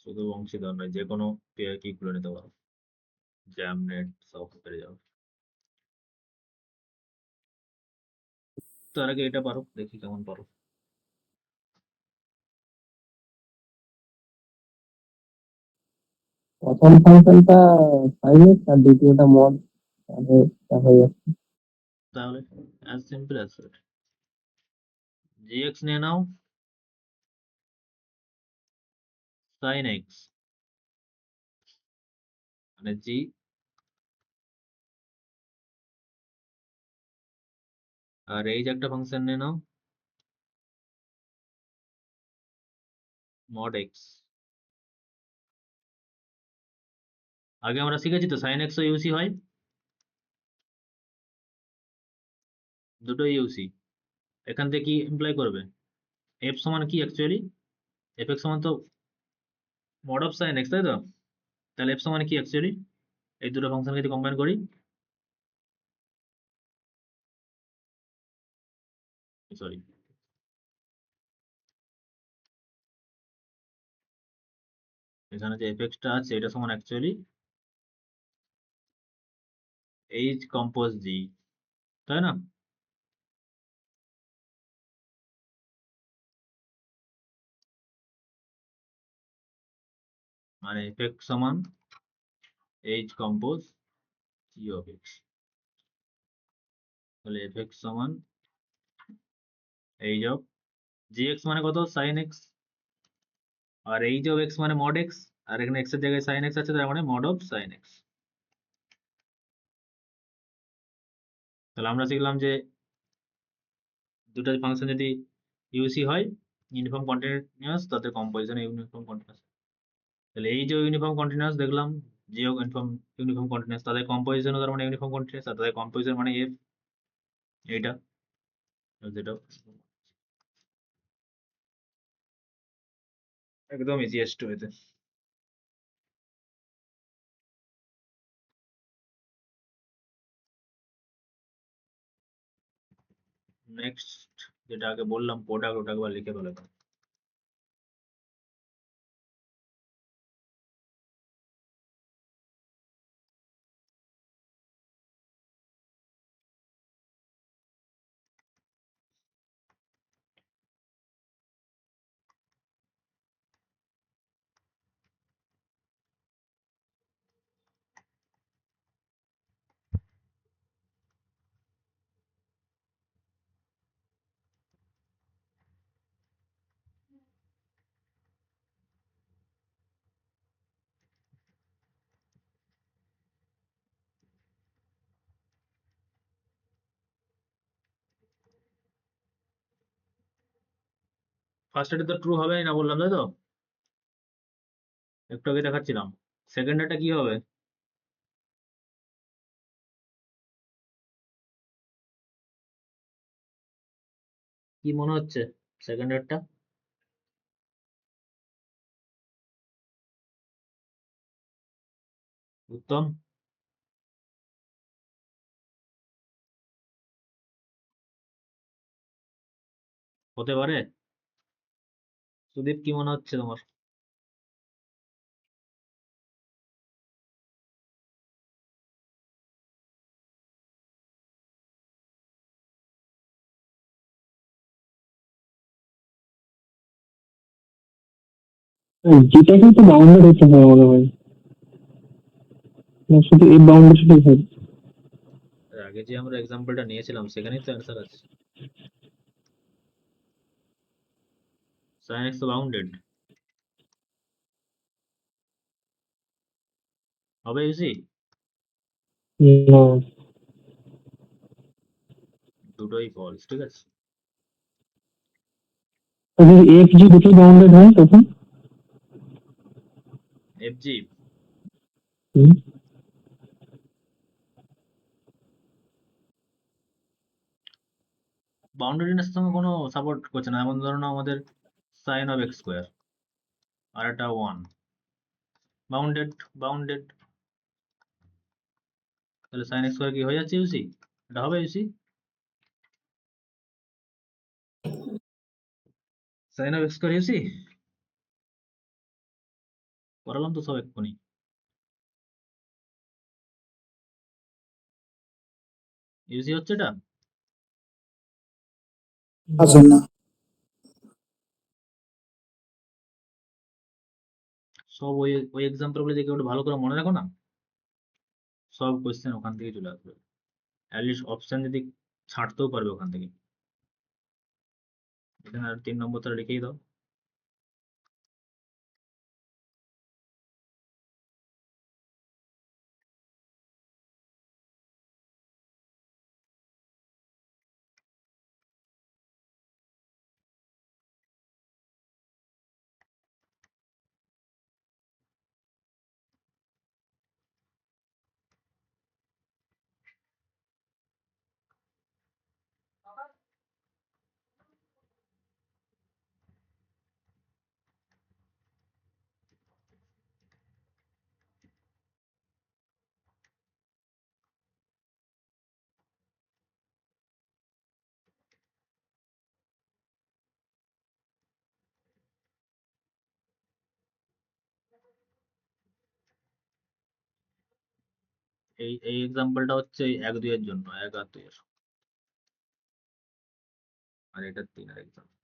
শুধু বংশীধর নয়, যে কোনো পেয়ার কি খুলে নিতে পারো, জ্যাম নেট সব পেরে যাও। তার আগে এটা পারো, দেখি কেমন পারো। প্রথম ফাংশনটা সাইন এক্স আর দ্বিতীয়টা মড, তাহলে তা হয়ে যাচ্ছে। তাহলে as simple as that, gx নিয়ে নাও, sin x মানে জি, আর এই যে একটা ফাংশন নিয়ে নাও mod x। আগে আমরা শিখেছি তো sin x ও ইউসি হয়, দুটোই ইউসি। এখান থেকে কি ইমপ্লাই করবে, f সমান কি অ্যাকচুয়ালি, fx সমান তো mod অফ sin x, তাই তো? তাহলে f সমান কি অ্যাকচুয়ালি, এই দুটো ফাংশনকে যদি কম্বাইন করি, সরি, এখানে যে fx টা আছে এটা সমান অ্যাকচুয়ালি h কম্পোজ g, তাই না? মানে fx সমান h compose g of x, তাহলে fx সমান h of gx মানে কত, sin x, R h of x মানে mod x, আর এখানে x এর জায়গায় sin x আছে, তার মানে mod of sin x। তাহলে আমরা শিখলাম যে দুটো ফাংশন যদি ইউসি হয় ইউনিফর্ম কন্টিনিউয়াস, তাদের কম্পোজিশন ইউনিফর্ম কন্টিনিউয়াস। তাহলে এই যে ইউনিফর্ম কন্টিনিউয়াস দেখলাম, যে ইউনিফর্ম ইউনিফর্ম কন্টিনিউয়াস, তাদের কম্পোজিশনও তার মানে ইউনিফর্ম কন্টিনিউয়াস, আর তাদের কম্পোজিশন মানে এফ, এইটা যেটা একদম ইজিয়েস্ট হয়েছে। নেক্সট যেটা আগে বললাম প্রোডাক্ট, ওটা একবার লিখে ফেলে দাও। ফার্স্ট এটা তো ট্রু হবে না বললাম, তাই তো? একটু আগে দেখাচ্ছিলাম। সেকেন্ড এটা কি হবে? কি মনে হচ্ছে সেকেন্ড এরটা? উত্তম, হতে পারে? সুদীপ, কি মনে হচ্ছে তোমার? যেটাকেই তো বাউন্ডেড হতে হবে মনে হয়, না শুধু এই বাউন্ডেড শুধু হয়। এর আগে যে আমরা এক্সাম্পলটা নিয়েছিলাম সেখানেই তো অ্যান্সার আছে। sin x তো বাউন্ডেড হবে ইউসি। না, দুটোই ফলস, ঠিক আছে। যদি এফ জি দুটো বাউন্ডেড হয় তখন এফ জি হুম, বাউন্ডারিনেস সঙ্গে কোনো সাপোর্ট করছে না। এমন ধরো না আমাদের সাইন অফ এক্স স্কোয়ার আর একটা ওয়ান, বাউন্ডেড বাউন্ডেড, তাহলে সাইন এক্স স্কোয়ার কি হয়ে যাচ্ছে ইউসি? এটা হবে ইউসি। সাইন অফ এক্স স্কোয়ার ইউসি করালাম তো সব এক্ষুনি। ইউসি হচ্ছে এটা। আসেন না। সব ওই ওই এক্সাম্পল গুলো দেখে একটু ভালো করে মনে রাখো না, সব কোয়েশ্চেন ওখান থেকে চলে আসবে। অ্যাটলিস্ট অপশন যদি ছাড়তেও পারবে ওখান থেকে। এখানে আর 3 নম্বরটা লিখেই দাও। এই এই এক্সাম্পলটা হচ্ছে 1 2 এর জন্য, 1 আর 2 এর, আর এটা 3 এর এক্সাম্পল।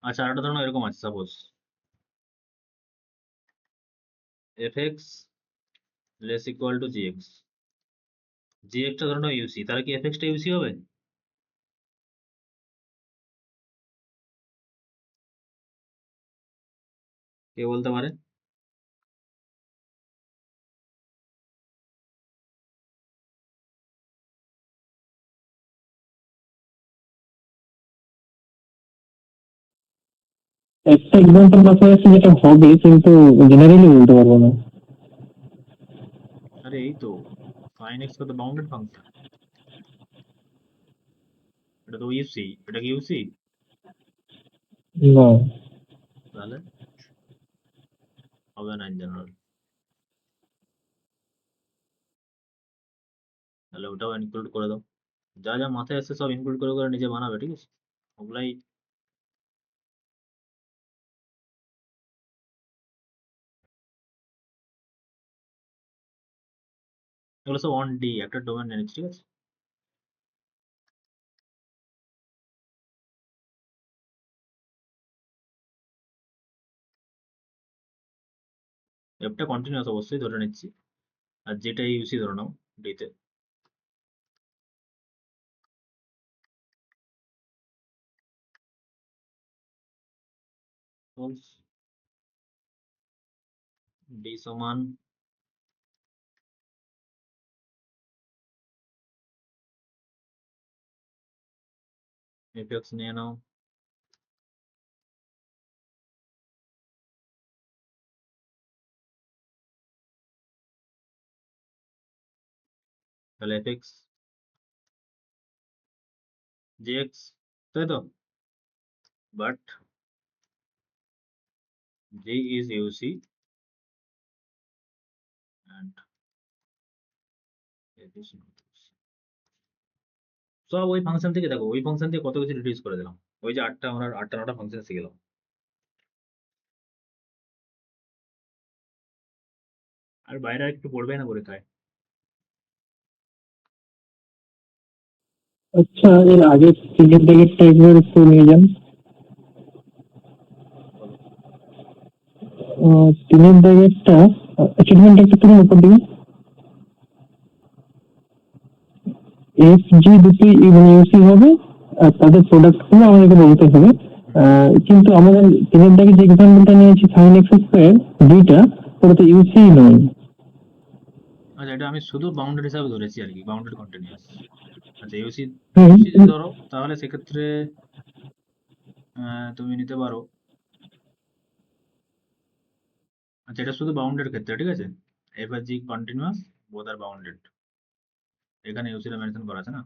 আচ্ছা, আরেকটা ধরুন এরকম আছে, suppose F x less equal two জি এক্স, জি এক্সটা ধরুন ইউসি, তাহলে কি এফ এক্সটা ইউসি হবে? কে বলতে পারে? একটা এক্সাম্পল মাথায় আছে যেটা হবে, কিন্তু জেনারেলি বলতে পারবো না। আরে এই তো সাইন এক্স কত বাউন্ডেড ফাংশন, এটা তো ইউসি, এটা কি ইউসি? না, তাহলে হবে না ইন জেনারেল। তাহলে ওটাও ইনক্লুড করে দাও। যা যা মাথায় আসছে সব ইনক্লুড করে করে নিজে বানাবে, ঠিক আছে? ওগুলাই এগুলো সব অন ডি একটা ডোমেন নিয়ে নিচ্ছি, ঠিক আছে? এফটা কন্টিনিউয়াস অবশ্যই ধরে নিচ্ছি, আর যেটা ইউসি ধরে নাও ডিতে। false, d সমান fx নিয়ে নাও, তাহলে fx gx, তাই তো, but g is uc and f is not UC। সব ওই ফাংশন থেকে দেখো, ওই ফাংশন থেকে কত কিছু রিডিউস করে দিলাম, ওই যে আমরা 8টা 9টা ফাংশন শিখলাম। আর বাইরে আর একটু পড়বে না পরীক্ষায়। আচ্ছা, এর আগে তিনের দাগেরটা একবার একটু নিয়ে যান। বলো। তিনের দাগেরটা অ্যাচিভমেন্ট একটা তুলে উপর দিকে, এফ জি দুটি ইউসি হবে আর তাদের প্রোডাক্ট গুলো আমাদেরকে বলতে হবে। কিন্তু আমাদের তিনের দাগে যে এক্সাম্পলটা নিয়েছি সাইন এক্স স্কোয়ার দুইটা, ওটা তো ইউসি নয়। আচ্ছা, এটা আমি শুধু বাউন্ডেড হিসাবে ধরেছি আর কি, বাউন্ডেড কন্টিনিউয়াস। আচ্ছা, ইউসি হুম, ইউসি যদি ধরো তাহলে সেক্ষেত্রে তুমি নিতে পারো। আচ্ছা, এটা শুধু বাউন্ডেড ক্ষেত্রে, ঠিক আছে, এফ আর জি কন্টিনিউয়াস, বোথ আর বাউন্ডেড। এখানে ইউসিটা মেনশন করা আছে না,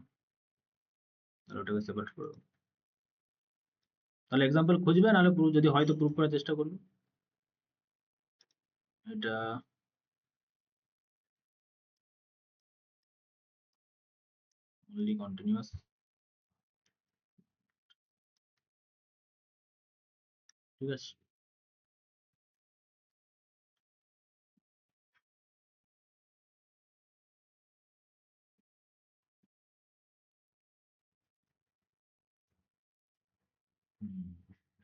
তাহলে ওটাকে সেপারেট করো। তাহলে এক্সাম্পল খুঁজবে, নাহলে যদি হয় তো প্রুফ করার চেষ্টা করবে। এটা only continuous, ঠিক আছে।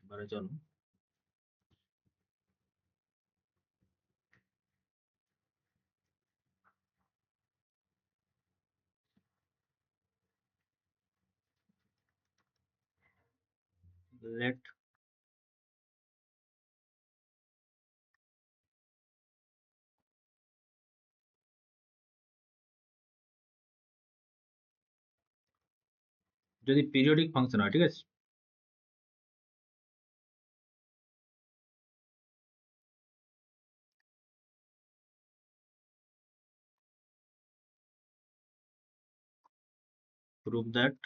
এবারে চলো লেট যদি পিরিয়ডিক ফাংশন হয়, ঠিক আছে, prove that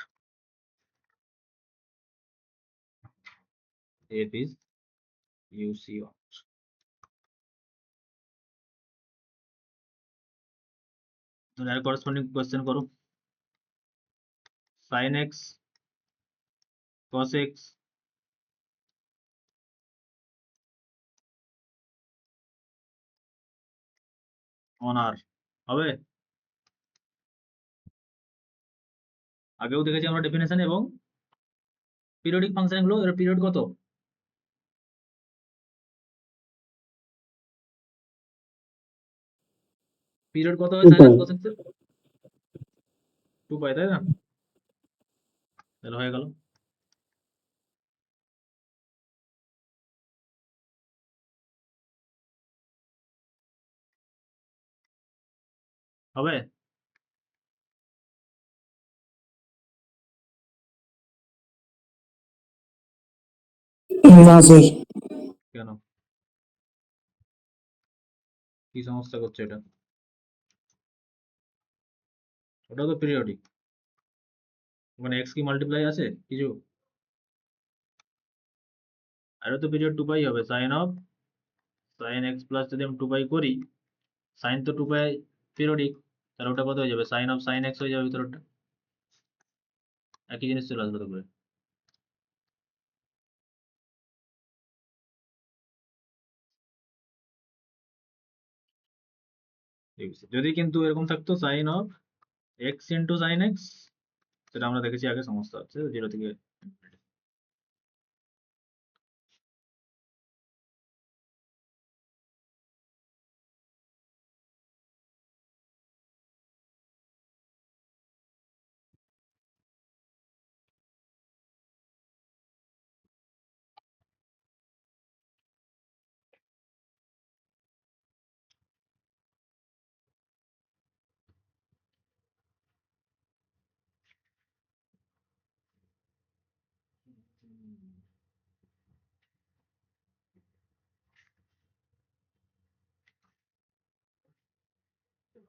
f is uc of, তো এর করসপন্ডিং কোশ্চেন করো। sin x cos x on r হবে। আগেও দেখেছি আমরা ডেফিনেশন, এবং পিরিয়ডিক ফাংশন গুলো এর পিরিয়ড কত, পিরিয়ড কত হয় sin x cos x এর, 2 পাই, তাই না? তাহলে হয়ে গেল। হবে না স্যার, কেন, কি সমস্যা করছে এটা? ওটা তো পিরিয়ডিক, ওখানে এক্স কি মাল্টিপ্লাই আছে কিছু, আর তো পিরিয়ড 2 পাই হবে। সাইন এক্স প্লাস যদি আমি 2 পাই করি, সাইন তো 2 পাই পিরিয়ডিক, তাহলে ওটা কত হয়ে যাবে, সাইন অফ সাইন এক্স হয়ে যাবে ভিতরটা, একই জিনিস চলে আসবে তো করে। যদি কিন্তু এরকম থাকতো sine of x into sine x, সেটা আমরা দেখেছি আগে, সমস্যা হচ্ছে 0 থেকে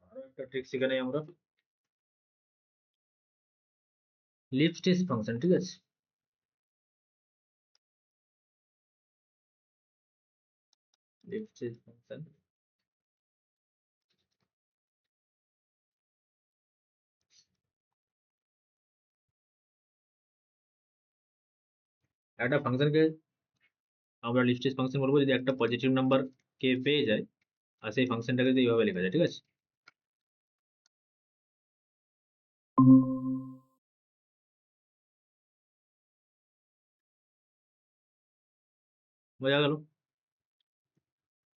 আরো একটা ট্রিক শিখে নেই আমরা, লিপস্টিস ফাংশন, ঠিক আছে? লিপস্টিস ফাংশন একটা ফাংশনকে আমরা লিপস্টিস ফাংশন বলবো যদি একটা পজিটিভ নাম্বার কে পেয়ে যায়, আর সেই ফাংশনটাকে যদি এইভাবে লেখা যায়, ঠিক আছে? বোঝা গেল?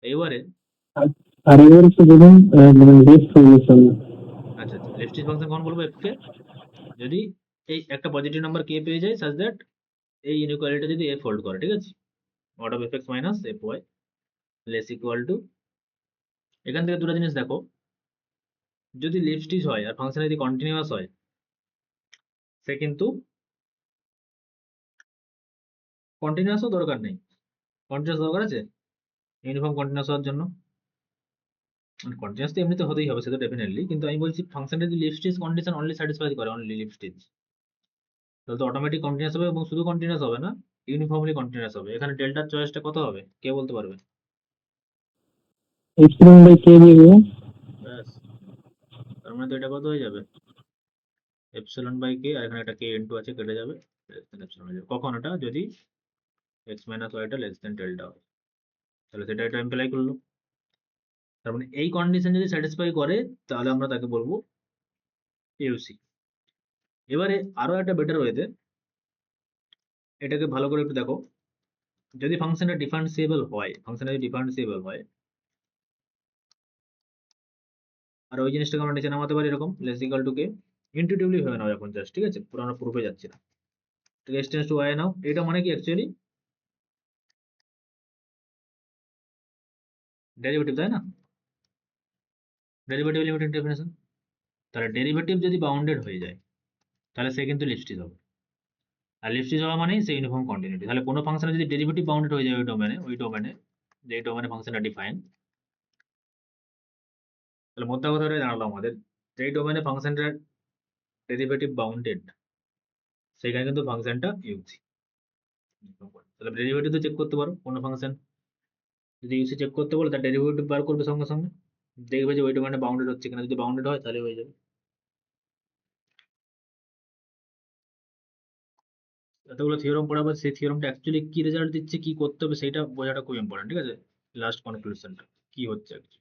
এইবারে আর এবার একটু বলুন মানে রেট সলিউশন। আচ্ছা আচ্ছা, লিপস্টিস ফাংশন কখন বলবো এফ কে? যদি এই একটা পজিটিভ নাম্বার কে পেয়ে যায় সাজ দ্যাট এই ইনইকুয়ালিটি যদি এফ হোল্ড করে, ঠিক আছে? Mod of f x minus f y less equal to, এখান থেকে দুটো জিনিস দেখো, যদি লিপস্টিস হয় আর ফাংশন যদি কন্টিনিউয়াস হয়, সে কিন্তু কন্টিনিউয়াসও দরকার নেই। কন্টিনিউয়াস দরকার আছে ইউনিফর্ম কন্টিনিউয়াস হওয়ার জন্য? কন্টিনিউয়াস তো এমনিতে হতেই হবে, সেটা ডেফিনেটলি, কিন্তু আমি বলছি ফাংশনটা যদি লিপস্টিস কন্ডিশন অনলি স্যাটিসফাই করে, অনলি লিপস্টিস, তাহলে তো অটোমেটিক কন্টিনিউয়াস হবে, এবং শুধু কন্টিনিউয়াস হবে না, ইউনিফর্মলি কন্টিনিউয়াস হবে। এখানে ডেল্টার চয়েসটা কত হবে কে বলতে পারবে? এপসিলন বাই কে দিয়ে দেবো। ব্যাস, তার মানে তো এটা কত হয়ে যাবে, এপসিলন বাই কে, আর এখানে একটা কে ইনটু আছে, কেটে যাবে, less than epsilon হয়ে যাবে। কখন? এটা যদি এক্স মাইনাস ওয়াইটা লেস দেন ডেল্টা হয়, তাহলে সেটা এটা ইমপ্লাই করলো। তার মানে এই কন্ডিশন যদি স্যাটিসফাই করে, তাহলে আমরা তাকে বলবো ইউসি। এবারে আরো একটা বেটার ওয়েতে এটাকে ভালো করে একটু দেখো, যদি ফাংশনটা ডিফারেন্সিয়েবল হয়, ফাংশনটা যদি ডিফারেন্সিয়েবল হয়, আর ওই জিনিসটাকে আমরা নিচে নামাতে পারি এরকম, লেস ইকুয়াল টু কে, ইনটুইটিভলি ভেবে নাও এখন জাস্ট, ঠিক আছে? পুরো আমরা প্রুফে যাচ্ছি না, ঠিক আছে? টেন্স টু ওয়াই নাও, এটা মানে কি অ্যাকচুয়ালি ডেরিভেটিভ, তাই না? ডেরিভেটিভ লিমিটেড ডেফিনেশন, তাহলে ডেরিভেটিভ যদি বাউন্ডেড হয়ে যায়, তাহলে সে কিন্তু লিপস্টিস হবে। আর লিপস্টিস হওয়া মানে সে ইউনিফর্ম কন্টিনিউটি। তাহলে কোনো ফাংশনে যদি ডেরিভেটিভ বাউন্ডেড হয়ে যায় ওই ডোমেনে যে ডোমেনে ফাংশনটা ডিফাইন, তাহলে মোদ্দা কথাটা জানালো আমাদের, যেই ডোমেনে ফাংশনটার ডেরিভেটিভ বাউন্ডেড, সেখানে কিন্তু ফাংশনটা ইউসি। তাহলে ডেরিভেটিভ তো চেক করতে পারো, কোনো ফাংশন যদি ইউসি চেক করতে বলে তার ডেরিভেটিভ বার করবে সঙ্গে সঙ্গে, দেখবে যে ওই ডোমেনে বাউন্ডেড হচ্ছে কিনা, যদি বাউন্ডেড হয় তাহলে হয়ে যাবে। এতগুলো থিওরাম পড়াবো, সেই থিওরামটা অ্যাকচুয়ালি কি রেজাল্ট দিচ্ছে, কি করতে হবে সেটা বোঝাটা খুব ইম্পর্টেন্ট, ঠিক আছে? লাস্ট কনক্লুশনটা কি হচ্ছে actually।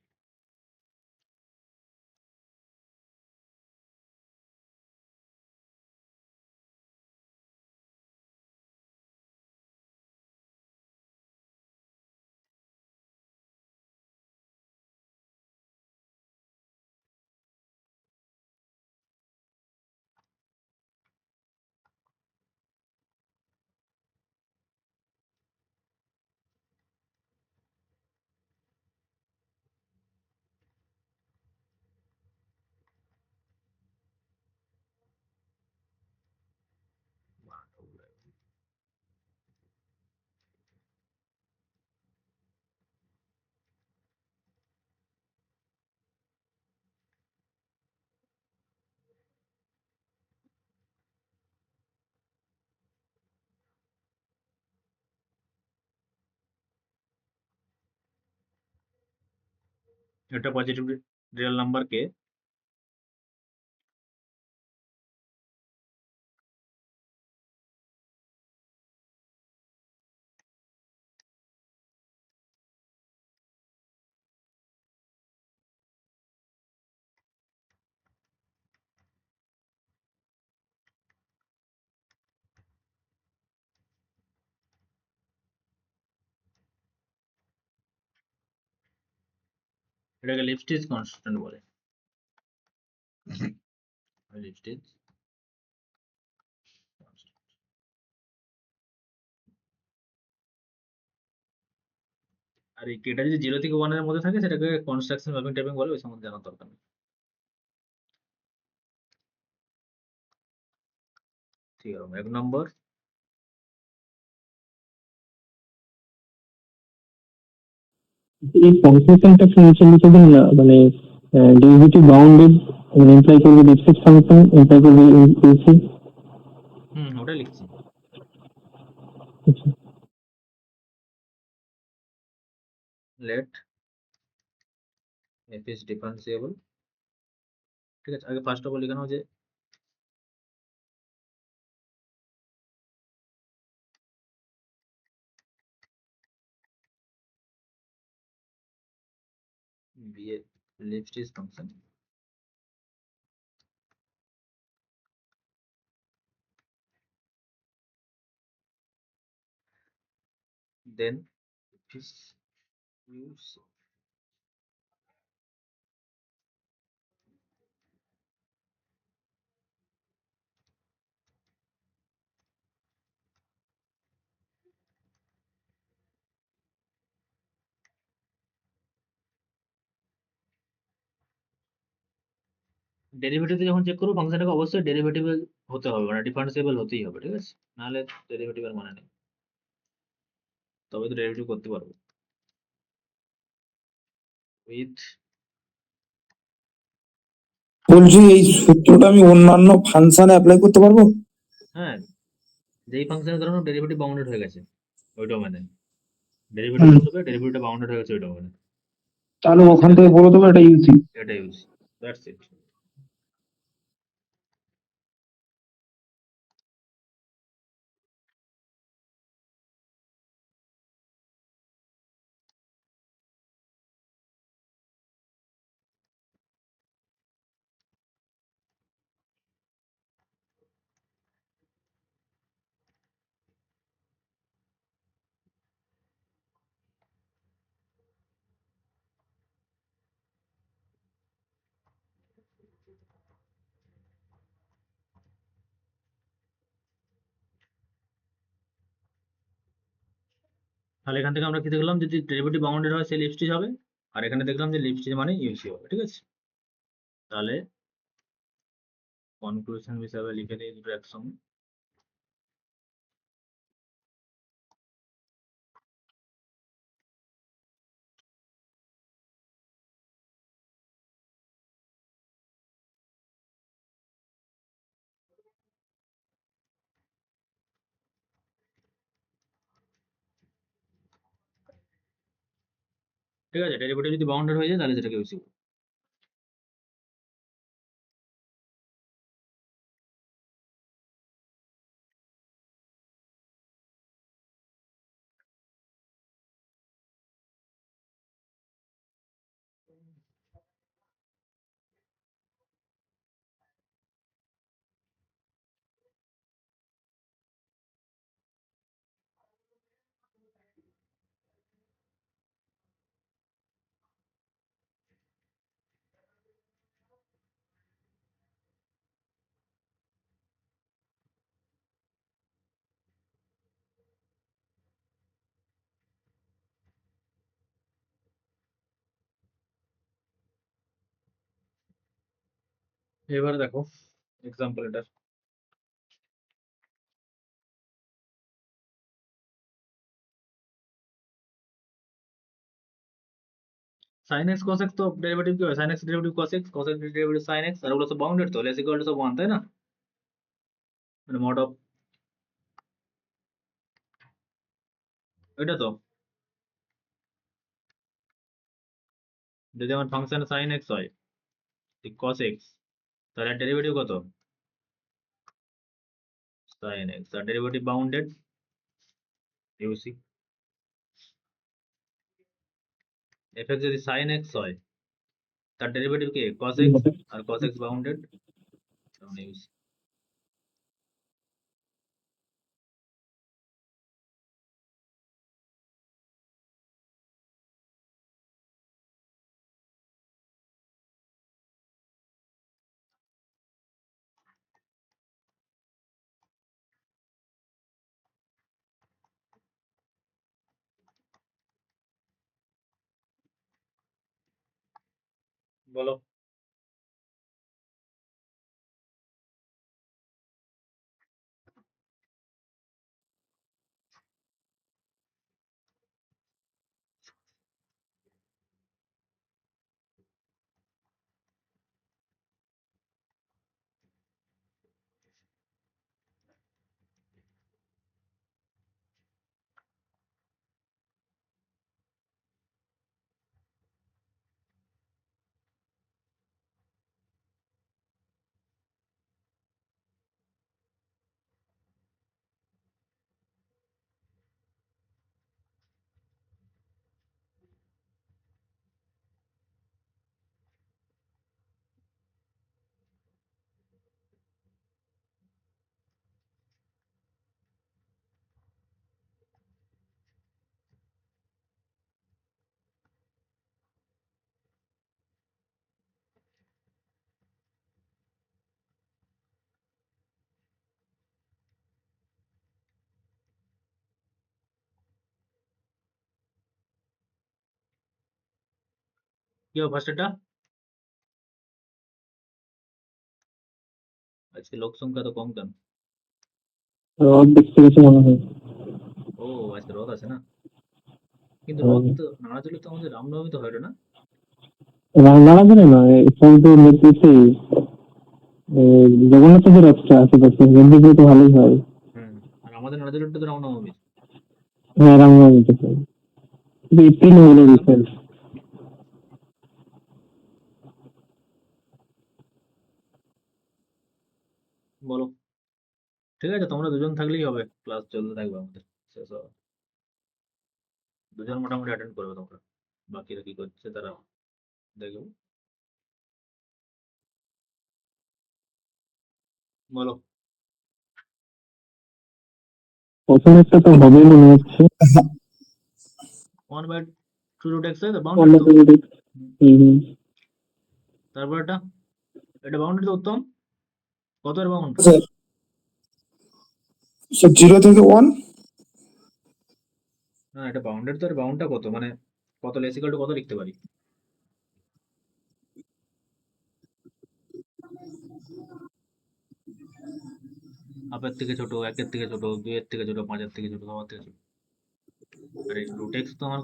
একটা পজিটিভ রিয়েল নাম্বারকে এটাকে লিপস্টিস কনস্ট্যান্ট বলে। লিপস্টিস আর এই কেটা যদি 0 থেকে 1 এর মধ্যে থাকে সেটাকে কনস্ট্রাকশন ম্যাপিং টাইপিং বলে, ওই সম্বন্ধে জানার দরকার নেই। ঠিক আছে, 1 নম্বর এই কনক্লুশনটা নিচে লিখে দিন না, মানে ডেরিভেটিভ বাউন্ডেড মানে ইমপ্লাই করবে ডিসক্রিট ফাংশন, ইমপ্লাই করবে ইউসি। ওটা লিখছি। লেট এফ ইজ ডিফারেন্সিয়েবল, ঠিক আছে। আগে ফার্স্ট অফ অল লিখানো যে B A লিপস্টিস function, then is use derivative যখন চেক করবো ফাংশনটাকে অবশ্যই ডেরিভেটিভ হতে হবে, মানে ডিফারেন্সিয়েবল হতেই হবে, ঠিক আছে, নাহলে ডেরিভেটিভের মানে নেই, তবে তো ডেরিভেটিভ করতে পারবো উইথ। বলছি এই সূত্রটা আমি অন্যান্য ফাংশনে অ্যাপ্লাই করতে পারবো? হ্যাঁ, যেই ফাংশনের ধরুন ডেরিভেটিভ বাউন্ডেড হয়ে গেছে ওই ডোমেনে, ডেরিভেটিভ বলবে ডেরিভেটিভ বাউন্ডেড হয়ে গেছে ওই ডোমেনে, তাহলে ওখান থেকে বলে দেবো এটা ইউসি। এটা ইউজ, দ্যাটস ইট। তাহলে এখান থেকে আমরা কি দেখলাম, যদি ডেরিভেটিভ বাউন্ডেড হয় সে লিপস্টিচ হবে, আর এখানে দেখলাম যে লিপস্টিচ মানে ইউসি হবে, ঠিক আছে। তাহলে কনক্লুশন হিসাবে লিখে দিই দুটো একসঙ্গে। ঠিক আছে, ডেরিভেটিভ যদি বাউন্ডেড হয়ে যায় তাহলে সেটাকে ইউসি। এবার দেখো এক্সাম্পল এটা, sin x cos x তো ডেরিভেটিভ কি হয়, sin x derivative cos x, cos x derivative sin x, আর ওগুলো সব বাউন্ডেড, তো লেস ইকুয়াল টু সব 1, তাই না, মানে মড অফ এটা তো, যদি আমার ফাংশন sin x হয় ঠিক cos x, তাহলে ডেরিভেটিভ কত sin x, আর ডেরিভেটিভ বাউন্ডেড ইউসি। f(x) যদি sin x হয় তার ডেরিভেটিভ কি cos x, আর cos x বাউন্ডেড মানে ইউসি। বলো। কি হবে ফার্স্ট এটা? আজকে লোক সংখ্যা তো কম কেন? রথ দেখতে গেছে মনে হয়। ও আজকে রথ আছে না? কিন্তু হ্যাঁ। রথ তো নাড়া চলে তো আমাদের রামনবমী তো হয় না? রান্নারা জানে না কিন্তু নেতৃত্বে জগন্নাথের যে রথটা আশেপাশে মেদিনীপুরে তো ভালোই হয়। হুম। আর আমাদের নাড়া চলেটা তো রামনবমী। হ্যাঁ রামনবমীতে হয়, কিন্তু এপ্রিল হলো রিসেন্ট। বলো। ঠিক আছে, তোমরা দুজন থাকলেই হবে, ক্লাস চলতে থাকবে আমাদের, শেষ হবে। দুজন মোটামুটি অ্যাটেন্ড করবে তোমরা, বাকিরা কি করছে তারা দেখবে। বলো। প্রথমেরটা তো হবে মনে হচ্ছে। 1/2 root x তো বাউন্ডেড তো। তারপর এটা বাউন্ডেড তো উত্তম। কত এর বাউন্ড? স্যার 0 থেকে 1। না এটা বাউন্ডেড তো, এর বাউন্ডটা কত, মানে কত লেস ইকুয়াল টু কত লিখতে পারি? হাফের থেকে ছোট, একের থেকে ছোট, 2 এর থেকে ছোট, 5 এর থেকে ছোট, সবার থেকে ছোট। আরে রুট এক্স তো আমার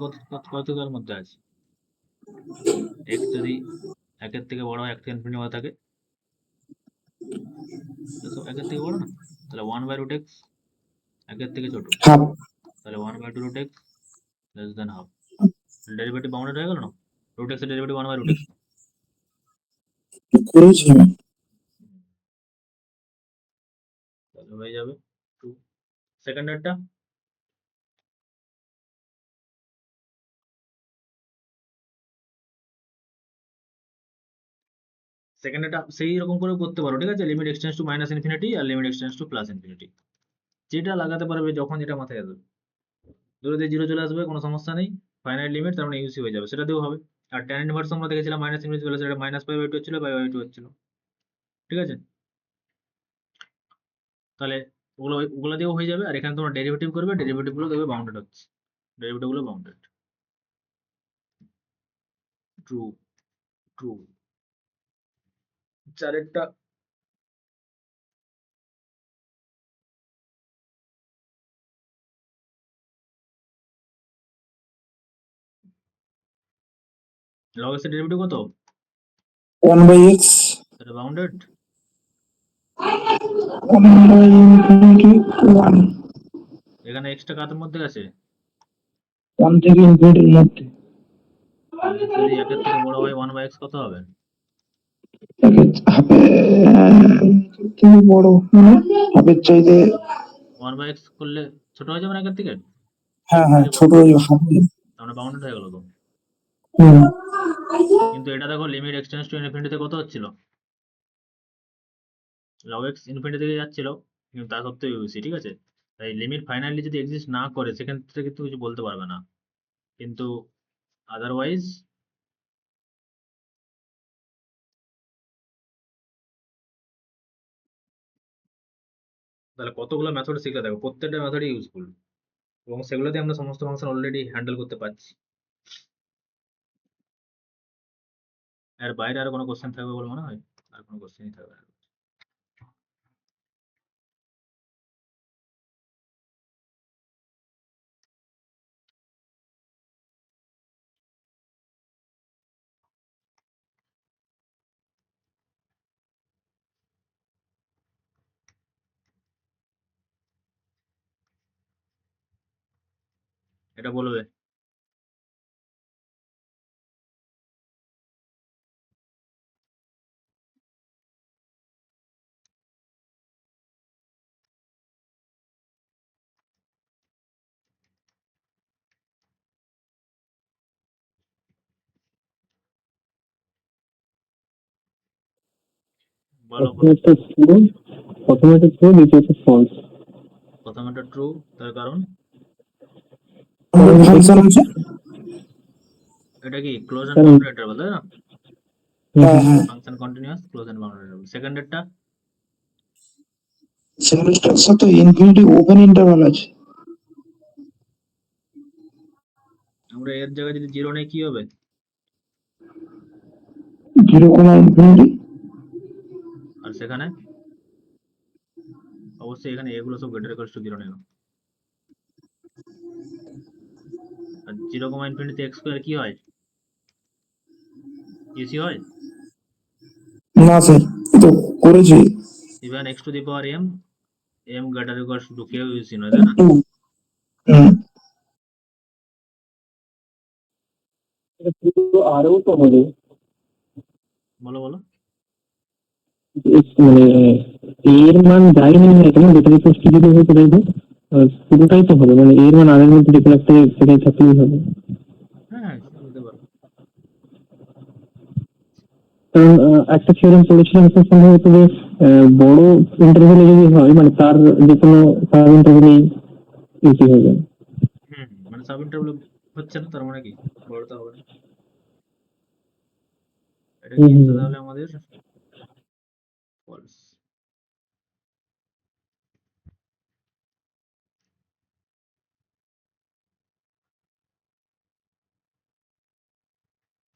কত এর মধ্যে আছে? এক্স যদি 1-এর থেকে বড় হয়, 1 থেকে ইনফিনিটি হয়ে থাকে, তো 1-এর থেকে বড় না? তাহলে 1/√x 1-এর থেকে ছোট, হাফ তাহলে 1/2√x less than half. Derivative bounded হয়ে গেল না? রুট এক্স এর ডেরিভেটিভ 1/√x। করেছি আমি। তাহলে হয়ে যাবে 2। সেকেন্ডারটা সেকেন্ডারটা সেই রকম করে করতে পারো, ঠিক আছে? Limit x tends to minus infinity আর limit x tends to plus infinity, যেটা লাগাতে পারবে যখন যেটা মাথায় আসবে। দূরে দিয়ে জিরো চলে আসবে, কোনো সমস্যা নেই, ফাইনাইট লিমিট, তার মানে ইউসি হয়ে যাবে, সেটা দিয়েও হবে। আর ট্যান ইনভার্স আমরা দেখেছিলাম মাইনাস ইনফিনিটি চলে, সেটা -π/2 হচ্ছিল, π/2 হচ্ছিল, ঠিক আছে? তাহলে ওগুলো ওগুলো দিয়েও হয়ে যাবে। আর এখানে তোমরা ডেরিভেটিভ করবে, ডেরিভেটিভ গুলো দেখবে বাউন্ডেড হচ্ছে, ডেরিভেটিভ গুলো বাউন্ডেড। True, true. চারেরটা লগ এক্স এর ডেরিভেটিভ কত? 1/x সেটা বাউন্ডেড। 1/1 এখানে এক্সটা কাদের মধ্যে আছে? 1 থেকে ইনফিনিটির মধ্যে। তাহলে x যদি 1-এর থেকে বড় হয়, 1/x কত হবে? হাফে থেকে বড় মানে হাফের চাইতে। 1/x করলে ছোট হয়ে যাবে না 1-এর থেকে? হ্যাঁ একের হ্যাঁ থেকে বড়, ছোট হাফে। তাহলে বাউন্ডেড হয়ে গেল তো। হুম। কিন্তু এটা দেখো লিমিট এক্সটেন্স টু ইনফিনিটিতে কত হচ্ছিল? লগ এক্স ইনফিনিটি থেকে যাচ্ছিল, কিন্তু তা সত্ত্বেও ইউসি, ঠিক আছে? তাই লিমিট ফাইনালি যদি এক্সিস্ট না করে, সেক্ষেত্রে কিন্তু কিছু বলতে পারবে না, কিন্তু আদারওয়াইজ তাহলে কতগুলো মেথড শিখে দেখো, প্রত্যেকটা মেথডই ইউজফুল, এবং সেগুলোতে আমরা সমস্ত ফাংশন অলরেডি হ্যান্ডেল করতে পারছি। এর বাইরে আর কোনো কোশ্চেন থাকবে বলে মনে হয়? আর কোনো কোশ্চেনই থাকবে না। এটা বলবে। বলো বলো। প্রথমেরটা ট্রু, দ্বিতীয়টা ফলস। প্রথমটা ট্রু, তার কারণ ফাংশন আছে। এটা কি ক্লোজ এন্ড কারণ বাউন্ডেড ইন্টারভাল, তাই না? হ্যাঁ হ্যাঁ function continuous, close and bounded interval. সেকেন্ডেরটা সেমিস্টার সাথে ইনফিনিটি ওপেন ইন্টারভাল আছে। আমরা এর জায়গায় যদি জিরো নেই কি হবে? 0,infinity। আর সেখানে অবশ্যই এখানে এগুলো সব গ্রেটার ইকুয়ালস টু 0 নেব। আর 0,infinity x স্কয়ার কি হয়? ইউসি হয়। না স্যার, তো করেছি। Even x two the power m greater equals to কেউ ইউসি নয়, তাই না? হুম, এটা পুরো আরও তো হবে। বলো বলো। মানে এর মান যাই নেই না কেন, যেটা কি যদি হতে চাইবে পুরোটাই তো হবে, মানে এর মান আগের মধ্যে যেকোনো একটা সেটাই থাকলেই হবে। হ্যাঁ, হতে পারে। কারণ একটা থিওরেম পড়েছিলাম খুব সম্ভবত যে বড় ইন্টারভেলে যদি হয় মানে তার যে কোনো সাব ইন্টারভেলেই ইজি হয়ে যায়। মানে সাব ইন্টারভ্যাল হচ্ছে না, তার মানে কি বড়টা হবে না। এটা কি হুম হচ্ছে হুম। তাহলে আমাদের? ফলস।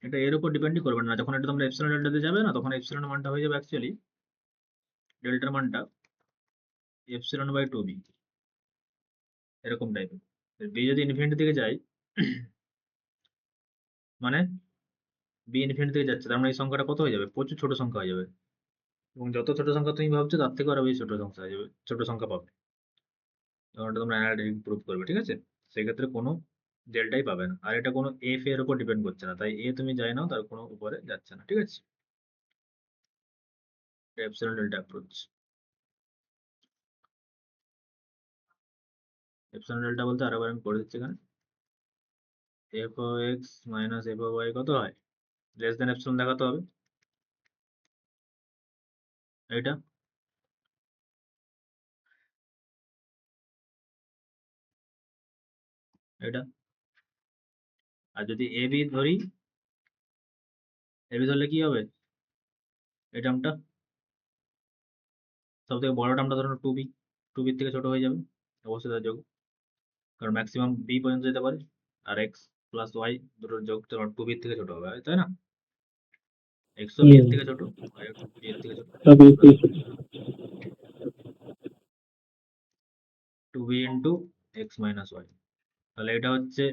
এটা এর উপর ডিপেন্ডই করবে না। যখন এটা তোমরা এপসিলন ডেল্টাতে যাবে না, তখন এপসিলন মানটা হয়ে যাবে অ্যাকচুয়ালি ডেল্টার মানটা এপসিলন বাই 2b, এরকম টাইপের। বি যদি ইনফিনিটি দিকে যায় মানে বি ইনফিনিটি দিকে যাচ্ছে, তার মানে এই সংখ্যাটা কত হয়ে যাবে? প্রচুর ছোট সংখ্যা হয়ে যাবে। এবং যত ছোট সংখ্যা তুমি ভাবছো তার থেকে আরো বেশি ছোট সংখ্যা হয়ে যাবে, ছোট সংখ্যা পাবে যখন এটা তোমরা অ্যানালিটিক প্রুভ করবে। ঠিক আছে, সেক্ষেত্রে কোনো ডেল্টাই পাবে না। আর এটা কোনো এফ এর উপর ডিপেন্ড করছে না, তাই এ তুমি যাই নাও তার কোনো উপরে যাচ্ছে না। ঠিক আছে, epsilon delta approach. Epsilon delta বলতে আরেকবার আমি করে দিচ্ছি এখানে, f of x minus f of y কত হয়? লেস দেন এপসিলন দেখাতে হবে। এইটা এটা আর যদি এ বি ধরি, এ বি ধরলে কি হবে? এই টার্মটা সব থেকে বড় টার্মটা ধরো টু বি থেকে ছোট হয়ে যাবে অবশ্যই তার যোগ, কারণ ম্যাক্সিমাম বি পর্যন্ত যেতে পারে। আর এক্স প্লাস ওয়াই দুটোর যোগ তোমার টু বি থেকে ছোট হবে, তাই না? এক্সও বি এর হুম। থেকে ছোট, ওয়াই বি এর থেকে ছোট, তবে two b into x minus y. তাহলে এটা হচ্ছে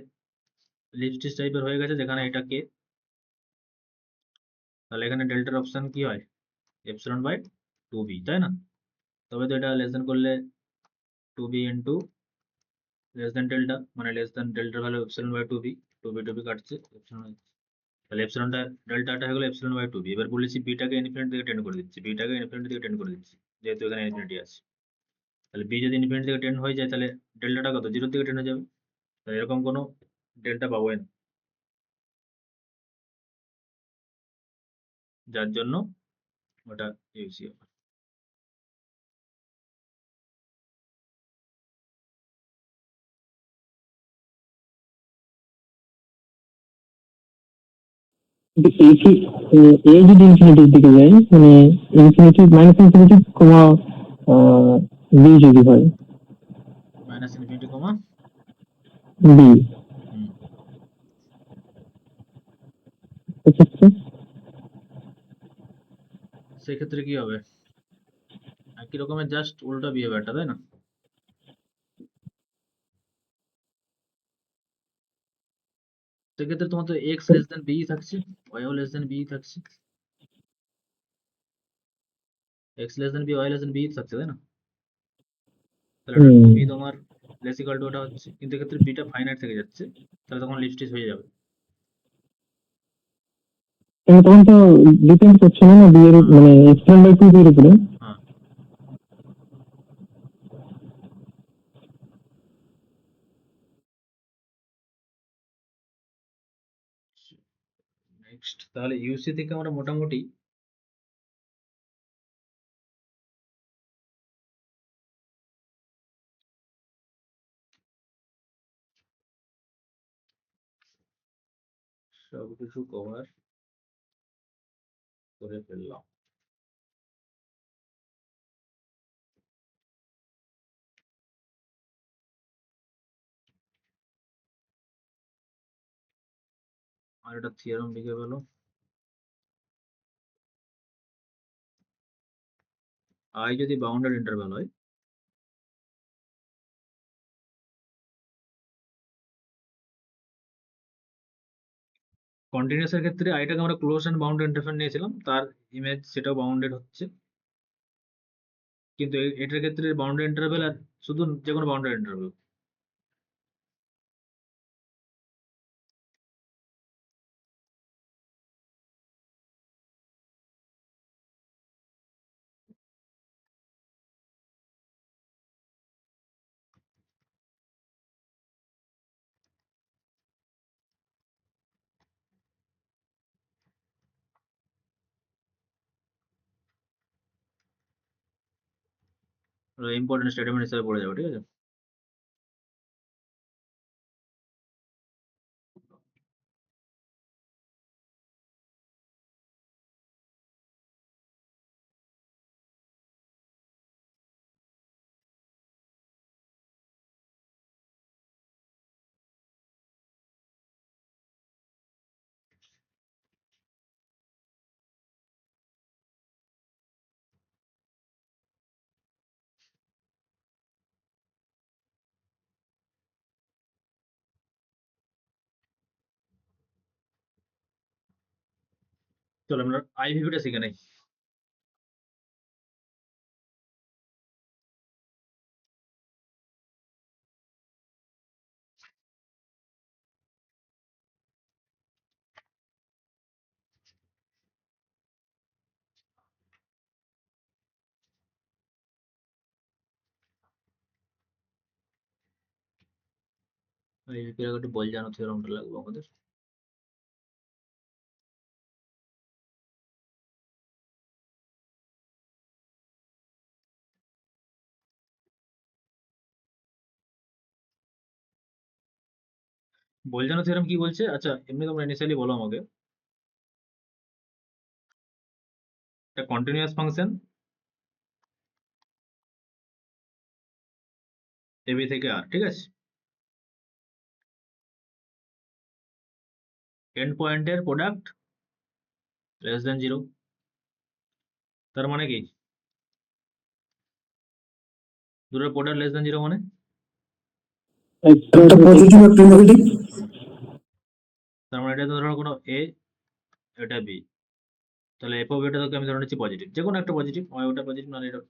লিপস্টিচ টাইপের হয়ে গেছে, যেখানে এটা কে, তাহলে এখানে ডেল্টার অপশন কি হয়? এপসিলন বাই 2b, তাই না? তবে তো এটা লেস দেন করলে 2b into less than delta, মানে লেস দেন ডেল্টার value epsilon by 2b, 2b কাটছে এপসিলন, তাহলে এপসিলনটা ডেল্টাটা হয়ে গেল এপসিলন বাই 2b। এবার বলেছি বিটাকে ইনফিনিটি দিকে টেন্ড করে দিচ্ছি, বিটাকে ইনফিনিটি দিকে টেন্ড করে দিচ্ছি, যেহেতু এখানে ইনফিনিটি আছে। তাহলে বি যদি ইনফিনিটি দিকে টেন্ড হয়ে যায়, তাহলে ডেল্টাটা কত? 0 দিকে টেন্ড হয়ে যাবে। তাহলে এরকম কোনো ডেল্টা পাবোই না, যার জন্য ওটা ইউসি হবে। এ কি এ যদি ইনফিনিটির দিকে যায় মানে infinity minus infinity comma b যদি হয় minus infinity comma b, hmm, সেক্ষেত্রে সেক্ষেত্রে কি হবে? একই রকমের জাস্ট উল্টা বিহেভিয়ারটা, তাই না? সেক্ষেত্রে তোমার তো এক্স লেস দেন বি থাকছে, ওয়াইও লেস দেন বি থাকছে, x less than b y less than b থাকছে, তাই না? তাহলে ওটা টু হুম বি তোমার লেস ইকুয়াল টু ওটা হচ্ছে, কিন্তু এক্ষেত্রে বিটা ফাইনাইট থেকে যাচ্ছে, তাহলে তখন লিপস্টিচ হয়ে যাবে। কিন্তু তখন তো ডিপেন্ড করছে না না বি এর হ্যাঁ, মানে এক্সপ্লেন বাই টু এর উপরে। হ্যাঁ। নেক্সট তাহলে ইউসি থেকে আমরা মোটামুটি সবকিছু কভার করে ফেললাম। আর একটা থিওরেম লিখে ফেলো। I যদি বাউন্ডেড ইন্টারভ্যাল হয়, কন্টিনিউয়াস এর ক্ষেত্রে আইটাকে আমরা ক্লোজ এন্ড বাউন্ডেড ইন্টারভ্যাল নিয়েছিলাম, তার ইমেজ সেটাও বাউন্ডেড হচ্ছে, কিন্তু এটার ক্ষেত্রে বাউন্ডেড ইন্টারভ্যাল আর শুধু যে কোনো বাউন্ডেড ইন্টারভ্যাল। ইম্পর্টেন্ট স্টেটমেন্ট হিসেবে পড়ে যাবে, ঠিক আছে। চলো আমরা আইভিভিটা শিখে নেই। আইভিভির আগে একটু বল জানো থিওরামটা লাগবে আমাদের। বল জানো থিওরাম কি বলছে? আচ্ছা এমনি তোমরা ইনিশিয়ালি বলো আমাকে, একটা কন্টিনিউয়াস ফাংশন এবি থেকে আর, ঠিক আছে, এন্ড পয়েন্টের প্রোডাক্ট লেস দেন 0, তার মানে কি দুটোর প্রোডাক্ট লেস দেন 0 মানে একটা পজিটিভ একটা নেগেটিভ। তার মানে এটা তো ধরো কোনো এ, এটা বি, তাহলে এফ অফ এটা তোকে আমি ধরে নিচ্ছি পজিটিভ, যে কোনো একটা পজিটিভ, হয় ওটা পজিটিভ নাহলে এটা,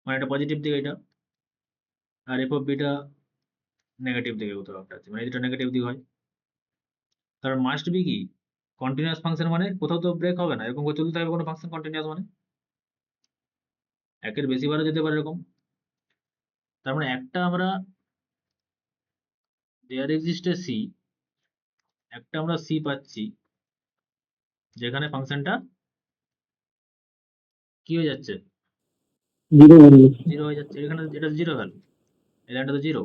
মানে এটা পজিটিভ দিকে এটা, আর এফ অফ বিটা নেগেটিভ দিকে কোথাও একটা আছে, মানে এটা নেগেটিভ দিক হয়। তার মাস্ট বি কি কন্টিনিউয়াস ফাংশন, মানে কোথাও তো ব্রেক হবে না, এরকম করে চলতে হবে কোনো ফাংশন কন্টিনিউয়াস মানে একের বেশি বারও যেতে পারে এরকম। তার মানে একটা আমরা দেয়ার এক্সিস্ট এ সি, একটা আমরা সি পাচ্ছি যেখানে ফাংশনটা কি হয়ে যাচ্ছে, 0 ভ্যালু। 0 হয়ে যাচ্ছে, এখানে এটা 0 ভ্যালু, এই লাইনটা তো 0,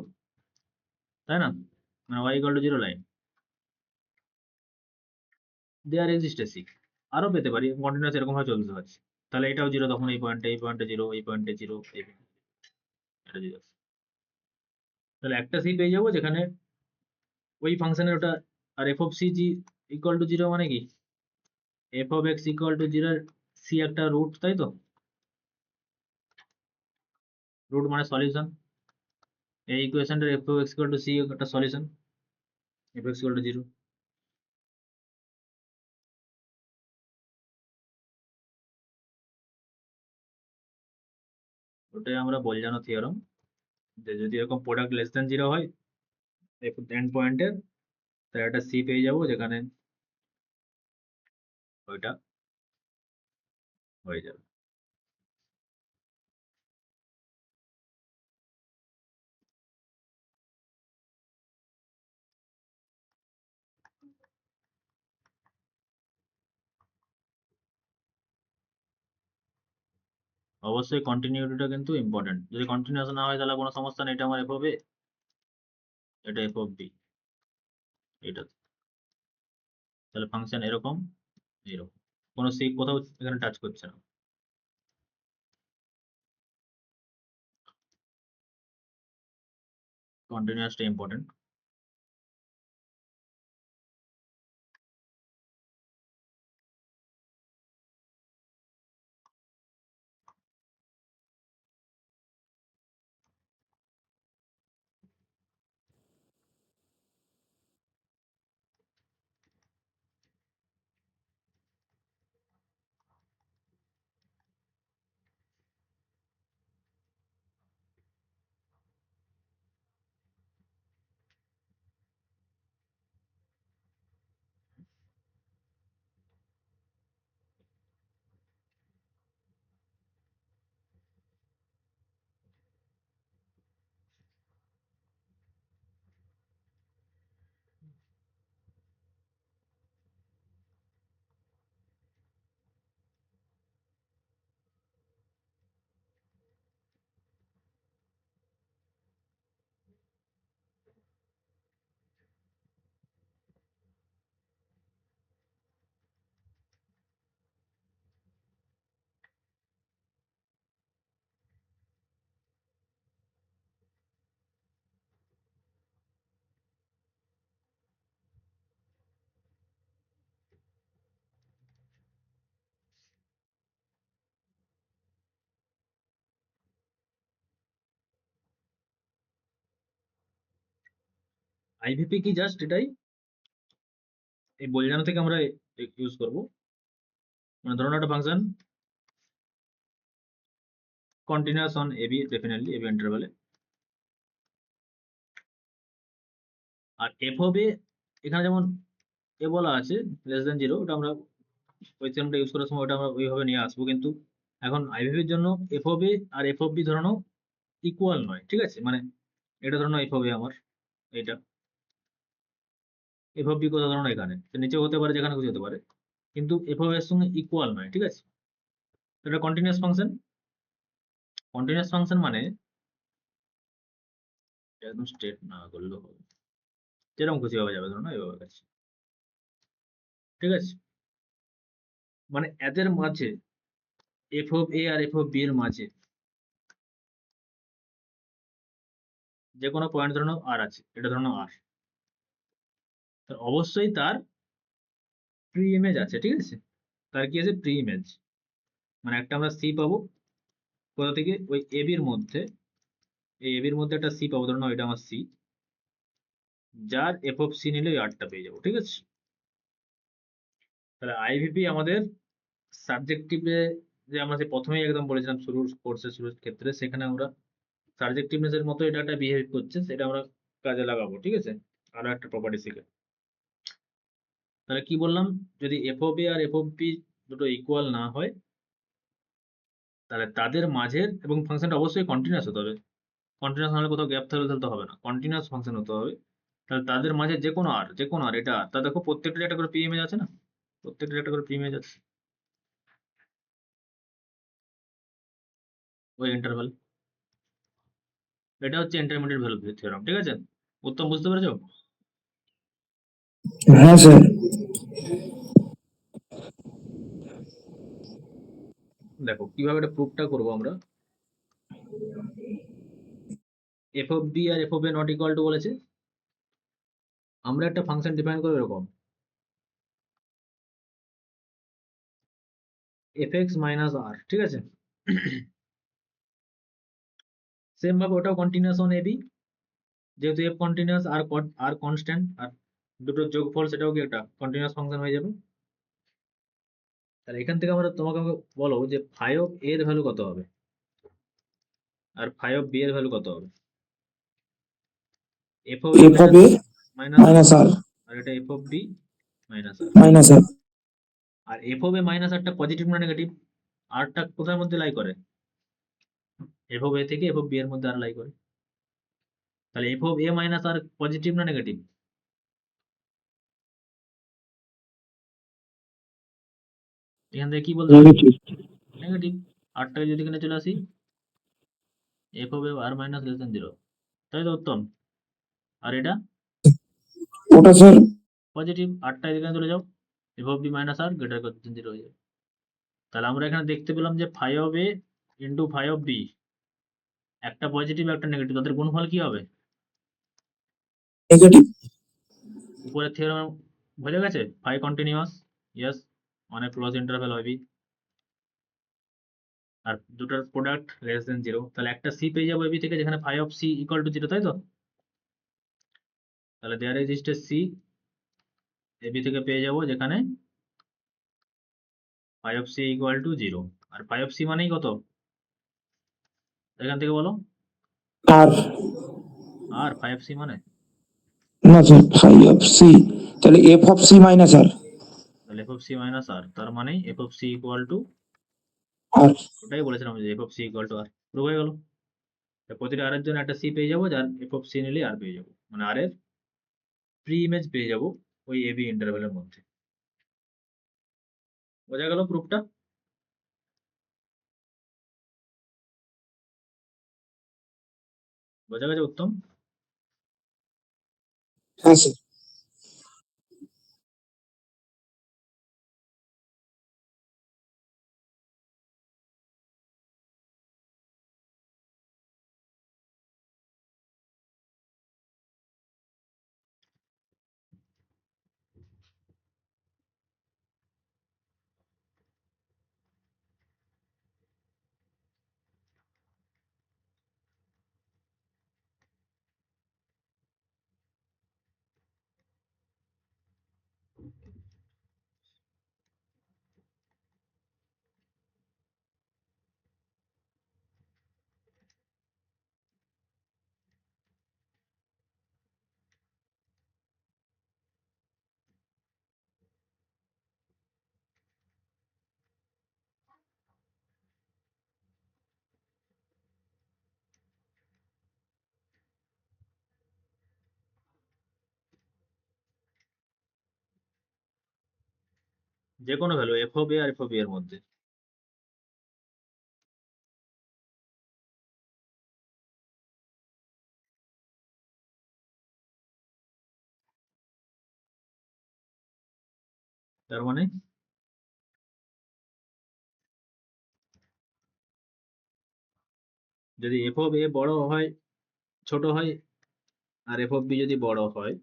তাই না, মানে y equal to 0 line there exist a c, আরো পেতে পারি কন্টিনিউয়াস এরকম ভাবে চলতে পারছে, তাহলে এটাও 0, তখন এই পয়েন্টে 0, এই পয়েন্টে 0, এটা 0, তাহলে একটা সি পেয়ে যাবো যেখানে ওই ফাংশনের ওটা, আর F of C G equal to 0 মানে কি F of x equal to 0, C একটা রুট, তাই তো, রুট মানে সলিউশন, এই ইকুয়েশনটার F of x equal to C একটা solution, F x equal to 0। ওটাই আমরা বোলজানো থিওরাম, যে যদি এরকম প্রোডাক্ট লেস দেন 0 হয় এন্ড পয়েন্টের, তাহলে একটা সি পেয়ে যাবো যেখানে ওইটা হয়ে যাবে। অবশ্যই কন্টিনিউটিটা কিন্তু ইম্পর্টেন্ট, যদি কন্টিনিউয়াস না হয় তাহলে কোনো সমস্যা নেই, এটা আমার এফ হবে, এটা এফ অফ বি, এটা, তাহলে ফাংশন এরকম এরকম, কোনো সি কোথাও এখানে টাচ করছে না। কন্টিনিউয়াসটা ইম্পর্টেন্ট। আইভিপি কি জাস্ট এটাই, এই বোঝানো থেকে আমরা ইউজ করব। মানে ধরুন একটা function continuous on AB, definitely AB ইন্টারভ্যালে, আর এফ হবে এখানে যেমন এ বলা আছে লেস দেন 0, ওটা আমরা ওই সিস্টেমটা ইউজ করার সময় ওটা আমরা ওইভাবে নিয়ে আসবো। কিন্তু এখন আইভিপির জন্য এফ হবে আর এফ অফ বি ধরানো ইকুয়াল নয়, ঠিক আছে? মানে এটা ধরানো এফ হবে আমার, এটা এফ অফ বি কথা ধরানো এখানে, তো নিচে হতে পারে, যেখানে খুশি হতে পারে, কিন্তু এফ অফ এর সঙ্গে ইকুয়াল নয়, ঠিক আছে? এটা কন্টিনিউয়াস ফাংশন। কন্টিনিউয়াস ফাংশন মানে একদম স্ট্রেট না করলেও হবে, যেরকম খুশি ভাবে যাবে, ধরুন এইভাবে কাছে, ঠিক আছে? মানে এদের মাঝে এফ অফ এ আর এফ অফ বি এর মাঝে যে কোনো পয়েন্ট ধরানো আর আছে, এটা ধরানো আর, অবশ্যই তার প্রি ইমেজ আছে, ঠিক আছে? তার কি আছে? Pre image. মানে একটা আমরা সি পাবো কোথা থেকে, ওই এবির মধ্যে, এই এবির মধ্যে একটা সি পাবো, ধরুন এটা আমার সি, যার এফ অফ সি নিলে ওই আরটা পেয়ে যাবো, ঠিক আছে? তাহলে আইভিপি আমাদের সাবজেক্টিভে, যে আমরা যে প্রথমেই একদম বলেছিলাম শুরুর কোর্সের শুরুর ক্ষেত্রে, সেখানে আমরা সাবজেক্টিভনেস এর মতো এটা একটা বিহেভ করছে, সেটা আমরা কাজে লাগাবো, ঠিক আছে? আরো একটা প্রপার্টি শিখে। তাহলে কি বললাম, যদি এফ অফ এ আর এফ অফ বি দুটো ইকুয়াল না হয়, তাহলে তাদের মাঝের, এবং ফাংশনটা অবশ্যই কন্টিনিউয়াস হতে হবে, কন্টিনিউয়াস হলে কোথাও গ্যাপ থাকলে তাহলে তো হবে না, কন্টিনিউয়াস ফাংশন হতে হবে। তাহলে তাদের মাঝে যে কোনো আর, যে কোনো আর, এটা আর, তা দেখো প্রত্যেকটার একটা করে পি ইমেজ আছে না, প্রত্যেকটার একটা করে পি ইমেজ আছে ওই ইন্টারভ্যাল। এটা হচ্ছে ইন্টারমিডিয়েট ভ্যালু থিওরাম, ঠিক আছে? উত্তম, বুঝতে পেরেছো? হ্যাঁ স্যার। দেখো কিভাবে এটা প্রুফটা করবো আমরা। এফ অফ বি আর F of a not equal to বলেছে, আমরা একটা ফাংশন ডিফাইন করবো এরকম, এফ এক্স মাইনাস আর, ঠিক আছে? সেম ভাবে ওটাও কন্টিনিউয়াস অন এবি, যেহেতু এফ কন্টিনিউয়াস আর কনস্ট্যান্ট, আর দুটোর যোগফল সেটাও কি একটা কন্টিনিউয়াস ফাংশন হয়ে যাবে। তাহলে এখান থেকে আমরা, তোমাকে আমাকে বলো যে ফাই অফ এর ভ্যালু কত হবে আর ফাই অফ বি এর ভ্যালু কত হবে। F of a f minus হবে মাইনাস আর, মাইনাস আর, আর এটা f of b minus r. Minus r. আর এফ অফ এ মাইনাস আরটা পজিটিভ না নেগেটিভ? আরটা কোথার মধ্যে লাই করে? এফ অফ এ থেকে এফ অফ বি এর মধ্যে আর লাই করে। তাহলে F of a minus r positive না নেগেটিভ? এখান থেকে কি বলতে পারি? নেগেটিভ। নেগেটিভ। আরটাকে যদি এখানে চলে আসি, f of A r minus less than 0, তাই তো উত্তম? আর এটা ওটা স্যার পজিটিভ, আরটা এখানে চলে যাও, f of b minus r greater than 0 হয়ে যাবে। তাহলে আমরা এখানে দেখতে পেলাম যে phi of a into phi of b, একটা পজিটিভ একটা নেগেটিভ, তাদের গুণফল কি হবে? নেগেটিভ। উপরের থিওরেম বোঝা গেছে? ফাই কন্টিনিউয়াস, ইয়েস, অনেক ক্লোজ ইন্টারভ্যাল হবে, আর দুটোর প্রোডাক্ট লেস দেন 0, তাহলে একটা সি পেয়ে যাবো এবি থেকে, যেখানে phi of C equal to 0, তাই তো? তাহলে there exist a C AB থেকে পেয়ে যাবো, যেখানে phi of C equal to 0। আর ফাই অফ সি মানেই কত এখান থেকে বলো? আর আর ফাই অফ সি মানে, না স্যার, ফাই অফ সি, তাহলে F of C minus R, তাহলে F of C minus R, তার মানে F of C equal to, আর ওটাই বলেছিলাম যে f of C equal to r, prove হয়ে গেল। প্রতিটা আর এর জন্য একটা সি পেয়ে যাবো, যার এফ অফ সি নিলে আর পেয়ে যাবো, মানে আর এর প্রি ইমেজ পেয়ে যাবো ওই এবি ইন্টারভ্যালের মধ্যে। বোঝা গেল প্রুফটা? বোঝা গেছে উত্তম? হ্যাঁ স্যার। যে কোনো ভ্যালু এফ অফ এ আর এফ অফ বি এর মধ্যে। তার মানে যদি এফ অফ এ বড় হয়, ছোট হয়, আর এফ অফ বি যদি বড় হয়,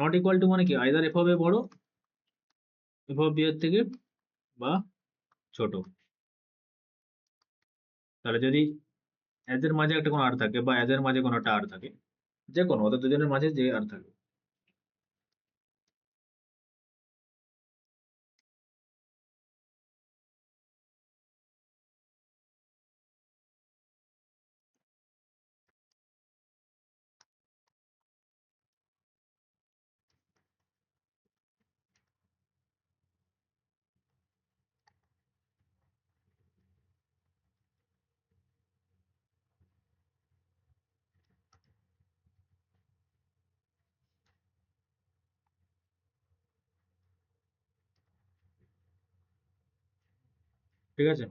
নট ইকুয়াল টু মানে কি আইদার এফ অফ এ বড় এফ অফ বি এর থেকে বা ছোট। তাহলে যদি এদের মাঝে একটা কোনো আর থাকে বা এদের মাঝে কোনো একটা আর থাকে, যে কোনো ওদের দুজনের মাঝে যে আর থাকে, ঠিক আছে?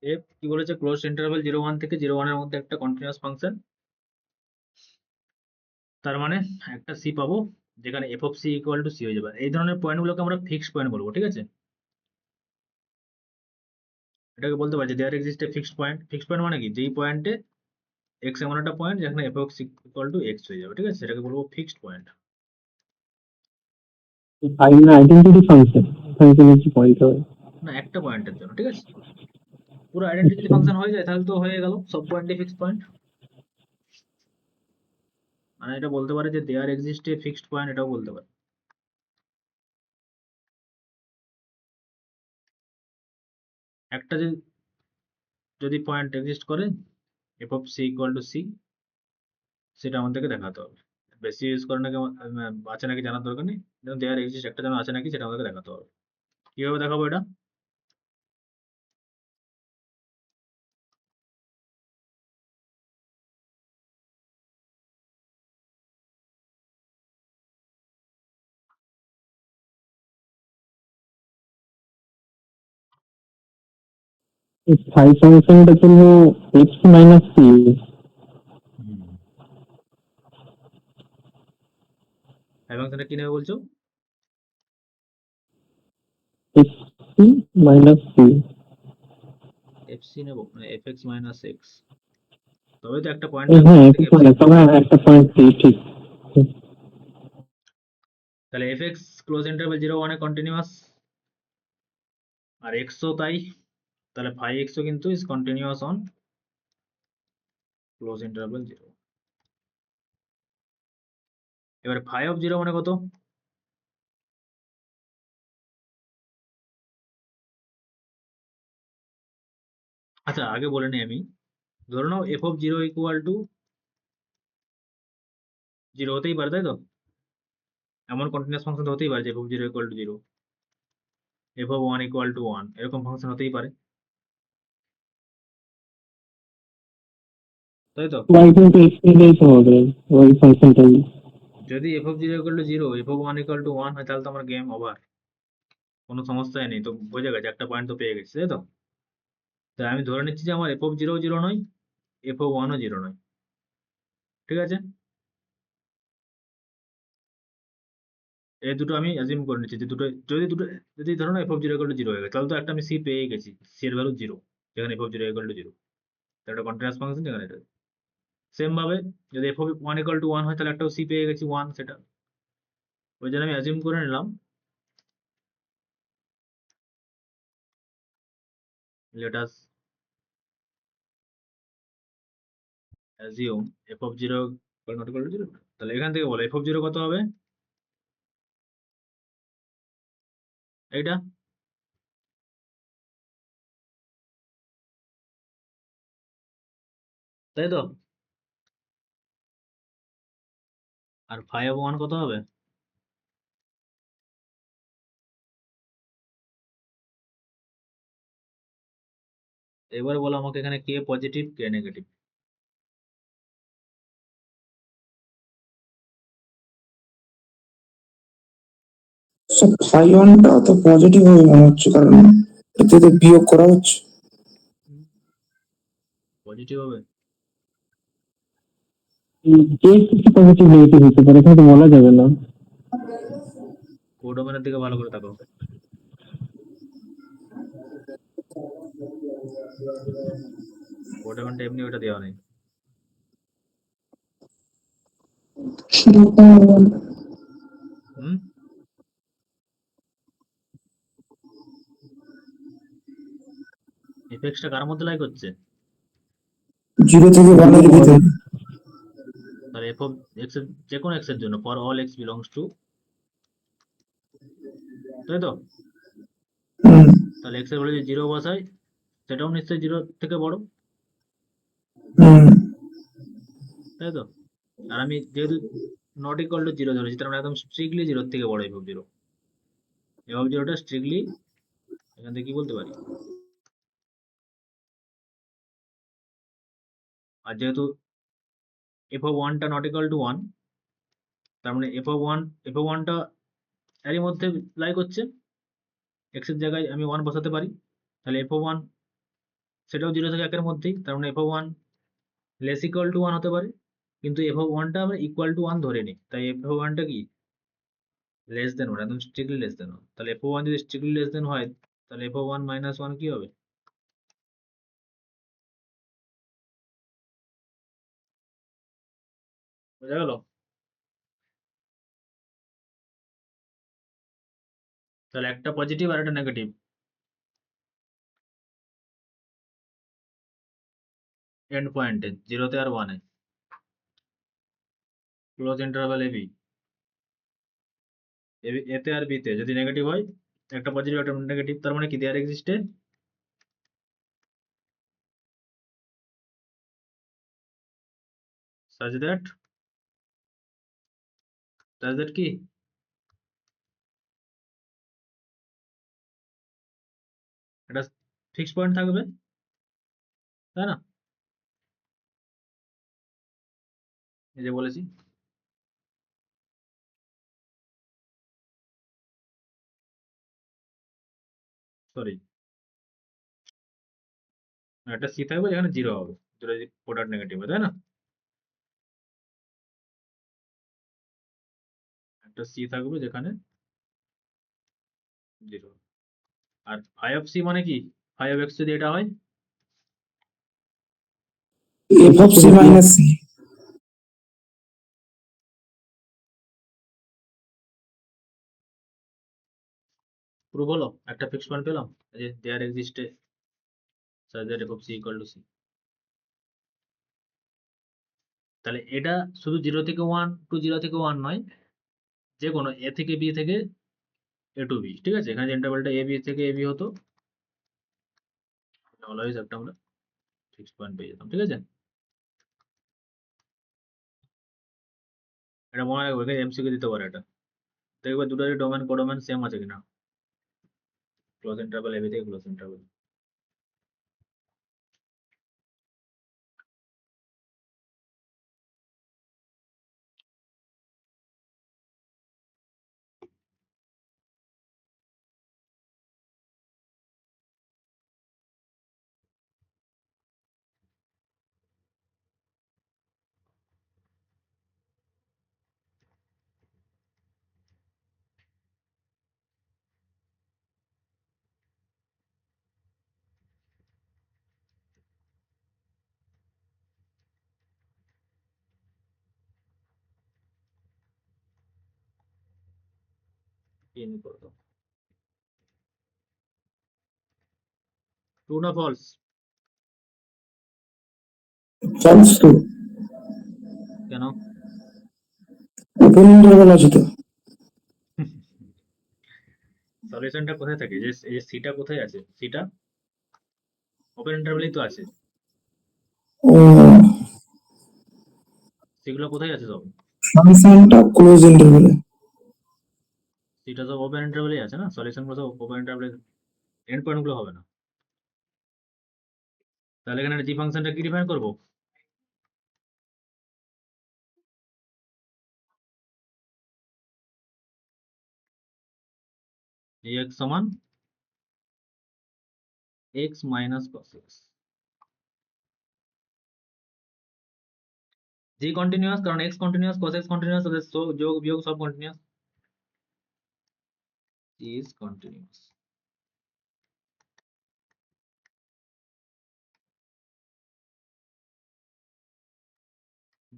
এফ কি বলেছে, ক্লোজ ইন্টারভ্যাল 0 1 থেকে 0 1 এর মধ্যে একটা কন্টিনিউয়াস ফাংশন। তার মানে একটা সি পাবো যেখানে f of C equal to c হয়ে যাবে। এই ধরনের পয়েন্টগুলোকে আমরা ফিক্সড পয়েন্ট বলবো, ঠিক আছে? এটাকে বলতে পারছি there exist a fixed point. Fixed point মানে কি, যেই পয়েন্টে এক্স এমন একটা পয়েন্ট যেখানে f of C equal to x হয়ে যাবে, ঠিক আছে? সেটাকে বলবো ফিক্সড পয়েন্ট। আইডেন্টিটি ফাংশন, ফাংশনের কি পয়েন্ট হবে? না, একটা পয়েন্টের জন্য, ঠিক আছে? পুরো আইডেন্টিটি যদি ফাংশন হয়ে যায় তাহলে তো হয়ে গেল, সব পয়েন্টে ফিক্সড পয়েন্ট। মানে এটা বলতে পারে যে there exist a fixed point, এটাও বলতে পারে। একটা যদি পয়েন্ট এক্সিস্ট করে f of C equal to c, সেটা আমাদেরকে দেখাতে হবে। বেশি ইউজ করে নাকি আছে নাকি জানার দরকার নেই, দেয়ার এক্সিস্ট একটা যেন আছে নাকি সেটা আমাদেরকে দেখাতে হবে। কিভাবে দেখাবো এটা? এই ফাই ফাংশনটা জন্য এক্স মাইনাস সি, এবং সেটা কি নেবে বলছো? X c minus c. F c নেবো, মানে এফ এক্স মাইনাস এক্স, তবে তো একটা পয়েন্ট থাকবে হ্যাঁ, যেখান থেকে এক্স এফ সি। মানে তবে একটা পয়েন্ট সি, ঠিক। তাহলে এফ এক্স ক্লোজ ইন্টারভ্যাল 0 1 এ কন্টিনিউয়াস, আর এক্সও তাই। তাহলে ফাই এক্সও কিন্তু is continuous on close interval 0। এবারে ফাই অফ 0 মানে কত? আচ্ছা, আগে বলে নিই আমি। ধরে নাও এফ অফ 0 ইকুয়াল টু 0 হতেই পারে, তাই তো? এমন কন্টিনিউয়াস ফাংশন তো হতেই পারে যে f of 0 equal to 0, f of 1 equal to 1, এরকম ফাংশন হতেই পারে, তাই তো? y কিন্তু x নিলেই তো হবে ওই ফাংশনটাই। যদি f of 0 equal to 0, f of 1 equal to 1 হয়, তাহলে তো আমার গেম ওভার, কোনো সমস্যাই নেই, তো বোঝা গেছে, একটা পয়েন্ট তো পেয়ে গেছি, তাই তো? তাই আমি ধরে নিচ্ছি যে আমার f of 0 0 নয়, f of 1 ও 0 নয়, ঠিক আছে? এই দুটো আমি অ্যাজিউম করে নিচ্ছি যে যদি ধরো না f of 0 ইকুয়াল টু 0 হয়ে গেছে, তাহলে তো একটা আমি c পেয়ে গেছি, c এর ভ্যালু 0, যেখানে f of 0 ইকুয়াল টু 0, একটা কন্টিনিউয়াস ফাংশন যেখানে এটা। সেম ভাবে যদি f of 1 ইকুয়াল টু 1 হয়, তাহলে একটাও c পেয়ে গেছি 1, সেটা ওই জন্য আমি অ্যাজিউম করে নিলাম, let us assume f of 0 not equal to 0। তাহলে এখান থেকে বলো f of 0 কত হবে, এইটা, তাই তো? আর phi of 1 কত হবে? এবার বলো আমাকে এখানে কে পজিটিভ কে নেগেটিভ। সব ফাই 1টা তো পজিটিভ হবে মনে হচ্ছে, কারণ এতে তো বিয়োগ করা হচ্ছে। পজিটিভ হবে, যে কিছু পজিটিভ নেগেটিভ হতে পারে, এখানে তো বলা যাবে না। কোডোমেনের দিকে ভালো করে তাকাও, কোডোমেনটা এমনি ওটা দেওয়া নেই। হুম, এফেক্টসটা কার মধ্যে লাইক হচ্ছে? 0 থেকে 1 এর ভিতরে। তাহলে এফ অফ এক্স এর, যে কোনো এক্স এর জন্য, for all x belongs to, তাই তো? হুম তাহলে এক্স এর ভ্যালু যদি 0 বসাই, সেটাও নিশ্চয়ই 0 থেকে বড়, হুম তাই তো? আর আমি যেহেতু নট ইকুয়াল টু 0 ধরেছি, তার মানে একদম স্ট্রিক্টলি 0 থেকে বড় এফ অফ 0, এফ অফ 0টা স্ট্রিক্টলি, এখান থেকে কি বলতে পারি? আর যেহেতু এফ অফ 1টা নট ইকুয়াল টু 1, তার মানে এফ অফ 1টা এরই মধ্যে লাইক হচ্ছে, এক্স এর জায়গায় আমি 1 বসাতে পারি, তাহলে এফ অফ 1 সেটাও 0 থেকে 1 এর মধ্যেই, তার মানে F of 1 less equal to 1 হতে পারে, কিন্তু এফ অফ 1টা আমরা ইকুয়াল টু 1 ধরে নিই, তাই এফ অফ 1টা কি লেস দেন 1, একদম স্ট্রিক্টলি লেস দেন 1। তাহলে এফ অফ 1 যদি স্ট্রিক্টলি লেস দেন হয়, তাহলে এফ অফ 1 মাইনাস 1 কি হবে? বোঝা গেল? তাহলে একটা পজিটিভ আর একটা নেগেটিভ, এন্ড পয়েন্টে 0 তে আর 1 এ, ক্লোজ ইন্টারভ্যাল এবি, এতে আর বিতে যদি নেগেটিভ হয়, একটা পজিটিভ একটা নেগেটিভ, তার মানে কি দেয়ার এক্সিস্টে such that কি এটা ফিক্স পয়েন্ট থাকবে, তাই না? এই যে বলেছি, সরি, একটা সি থাকবে যেখানে 0 হবে, যেটা যদি প্রোডাক্ট নেগেটিভ হয়, তাই না? একটা সি থাকবে যেখানে 0। আর ফাই অফ সি মানে কি, ফাই অফ এক্স যদি এটা হয়, f of C minus c. Prove হলো, একটা ফিক্স পয়েন্ট পেলাম, এই যে দেয়ার এক্সিস্টে such that f of c equal to c। তাহলে এটা শুধু 0 থেকে 1 টু 0 থেকে 1 নয়, যে কোনো এ থেকে বি থেকে এ টু বি, ঠিক আছে? এখানে যে ইন্টারভ্যালটা এ বি থেকে এ বি হতো, অলওয়েজ একটা আমরা ফিক্স পয়েন্ট পেয়ে যেতাম, ঠিক আছে? এটা মনে রাখবে, এমসিকিউ দিতে পারে এটা। দেখবে দুটোরই ডোমেন কোডোমেন সেম আছে কিনা, ক্লোজ ইন্টারভ্যাল এবি থেকে ক্লোজ ইন্টারভ্যাল। পিন করে দাও। ট্রু না ফলস? ফলস তো, কেন? ওপেন ইন্টারভ্যাল আছে তো। সলিউশনটা কোথায় থাকে? যে এই যে সিটা কোথায় আছে? সিটা ওপেন ইন্টারভ্যালই তো আছে। ও, সেগুলো কোথায় আছে সব? ফাংশনটা ক্লোজ ইন্টারভ্যালে। সিটা সব ওপেন ইন্টারভ্যালই আছে না, সলিউশন গুলো সব ওপেন ইন্টারভ্যালের এন্ড পয়েন্ট গুলো হবে না। তাহলে এখানে জি ফাংশনটা কি ডিফাইন করবো? এক্স সমান x minus cos x. G continuous, কারণ x continuous, cos x continuous, তাদের যোগ বিয়োগ সব continuous. Is continuous.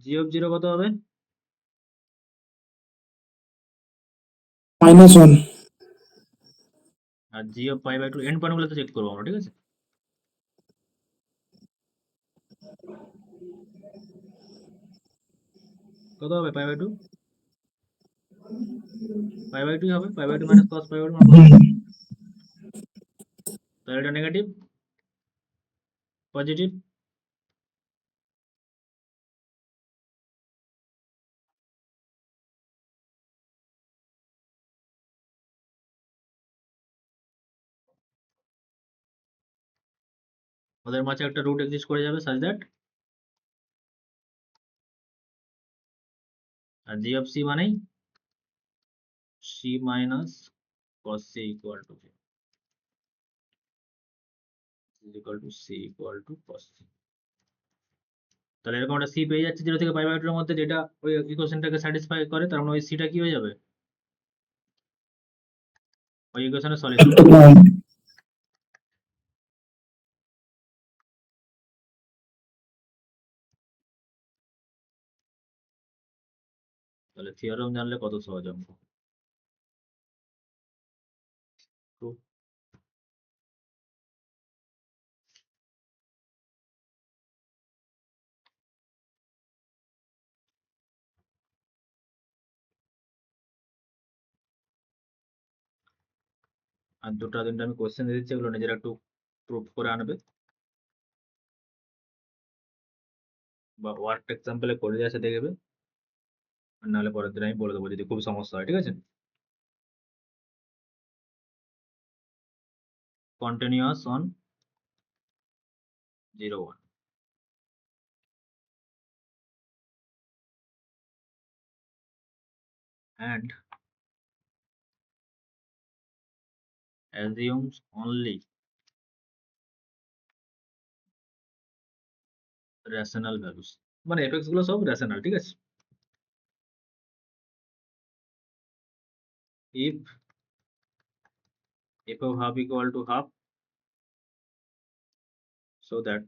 G of zero কত হবে? -1। আর G of pi by two end point গুলো তো চেক করবো আমরা, ঠিক আছে? কত হবে pi by two? Pi by two হবে, pi by two minus cos pi by two মানে কস। তাহলে এটা নেগেটিভ পজিটিভ? ওদের মাঝে একটা রুট এক্সিস্ট করে যাবে সাজ দ্যাট, আর জি অফ সি মানেই C minus cos c equal to c equal to cos c। তাহলে এরকম একটা সি পেয়ে যাচ্ছে 0 থেকে পাই বাই 2 এর মধ্যে, যেটা ওই ইকুয়েশনটাকে স্যাটিসফাই করে, তার মানে ওই সিটা কি হয়ে যাবে? ওই ইকুয়েশনের সলিউশন। একটা পয়েন্ট। তাহলে থিওরেম জানলে কত সহজ অঙ্ক। তো আর দুটো তিনটা আমি কোশ্চেন দিয়ে দিচ্ছি, এগুলো নিজেরা একটু প্রুফ করে আনবে, বা ওয়ার্ক এক্সাম্পলে করে দিয়ে আসে দেখবে, আর নাহলে পরের দিন আমি বলে দেবো যদি খুব সমস্যা হয়, ঠিক আছে? Continuous on 0 1 and assumes only rational values, মানে এফএক্স গুলো সব রেশনাল, ঠিক আছে? if of half equal to half, so that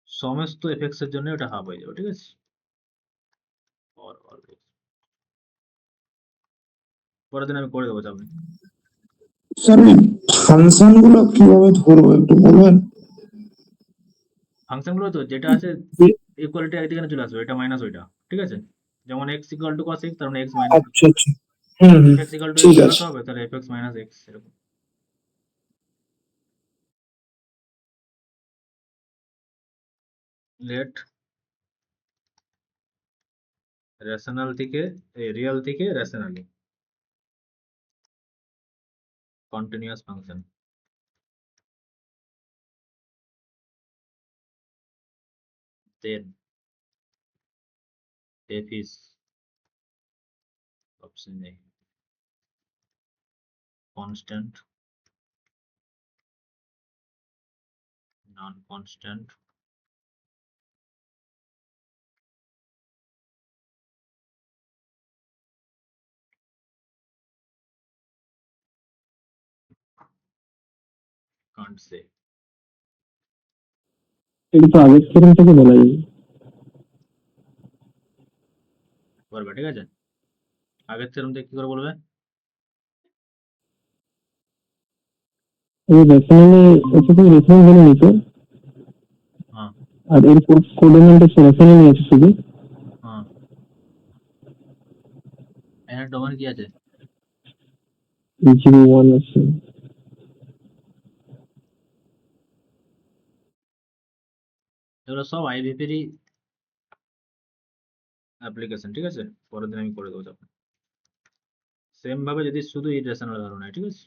সমস্ত এফএক্স এর জন্য এটা হাফ হয়ে যাবে, ঠিক আছে? or always। পরের দিন আমি করে দেবো, চাপ নেই। স্যার এই ফাংশন গুলো কিভাবে ধরবো একটু বলবেন? ফাংশন গুলো তো যেটা আছে ইকুয়ালিটি একদিকে চলে আসবে, এটা মাইনাস ওইটা, ঠিক আছে? যেমন x equal to cos x, তার মানে এক্স মাইনাস আচ্ছা আচ্ছা, hmm hmm, x equal to ঠিক এক্স আছে। কত হবে? তাহলে এফ এক্স মাইনাস এক্স, এরকম। লেট রেশনাল থেকে রিয়েল থেকে rationally continuous function. Then f is option A constant, non-constant, can't say। এটা তো আগের থিওরেম থেকে বলা যায়। বলবে ঠিক আছে, আগের theorem থেকে কি করে বলবে? এই রেশনালি এটা তো রেফারেন্স ভ্যালু নিত, হ্যাঁ আর এর কোডের রেশনালি আছে শুধু। হ্যাঁ, এখানে ডোমেন কি আছে? 0 1 আছে। এগুলো সব আইভিপিরই অ্যাপ্লিকেশন, ঠিক আছে? পরের দিন আমি করে দেবো তখন। সেম ভাবে যদি শুধু ইরেশনাল ধরো না, ঠিক আছে?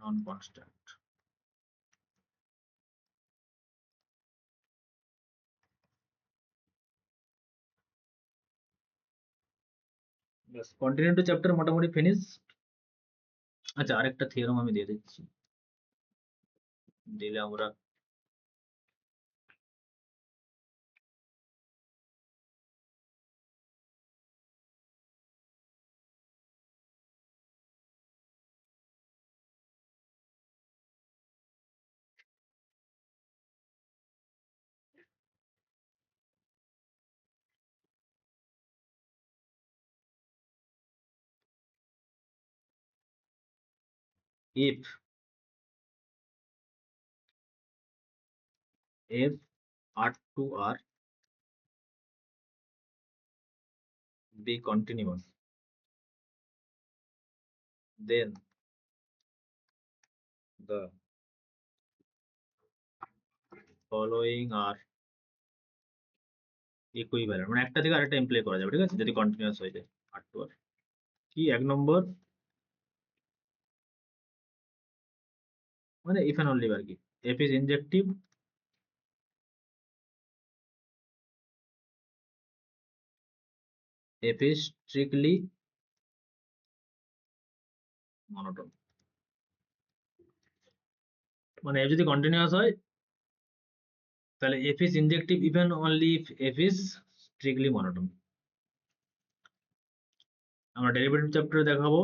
Non constant. ব্যাস, কন্টিনিউ টু চ্যাপ্টার মোটামুটি ফিনিশ। আচ্ছা, আরেকটা থিওরাম আমি দিয়ে দিচ্ছি, দিলে আমরা if f R2R be continuous, then the following are equivalent। মানে একটা থেকে আরেকটা ইমপ্লাই করা যাবে, ঠিক আছে, যদি কন্টিনিউয়াস হয়ে যায় R2R। কি 1 নম্বর, মানে if and only আর কি, f is injective, f is strictly monotone। মানে f যদি কন্টিনিউয়াস হয় তাহলে f is injective even only if f is strictly monotone। আমরা ডেরিভেটিভ চ্যাপ্টারে দেখাবো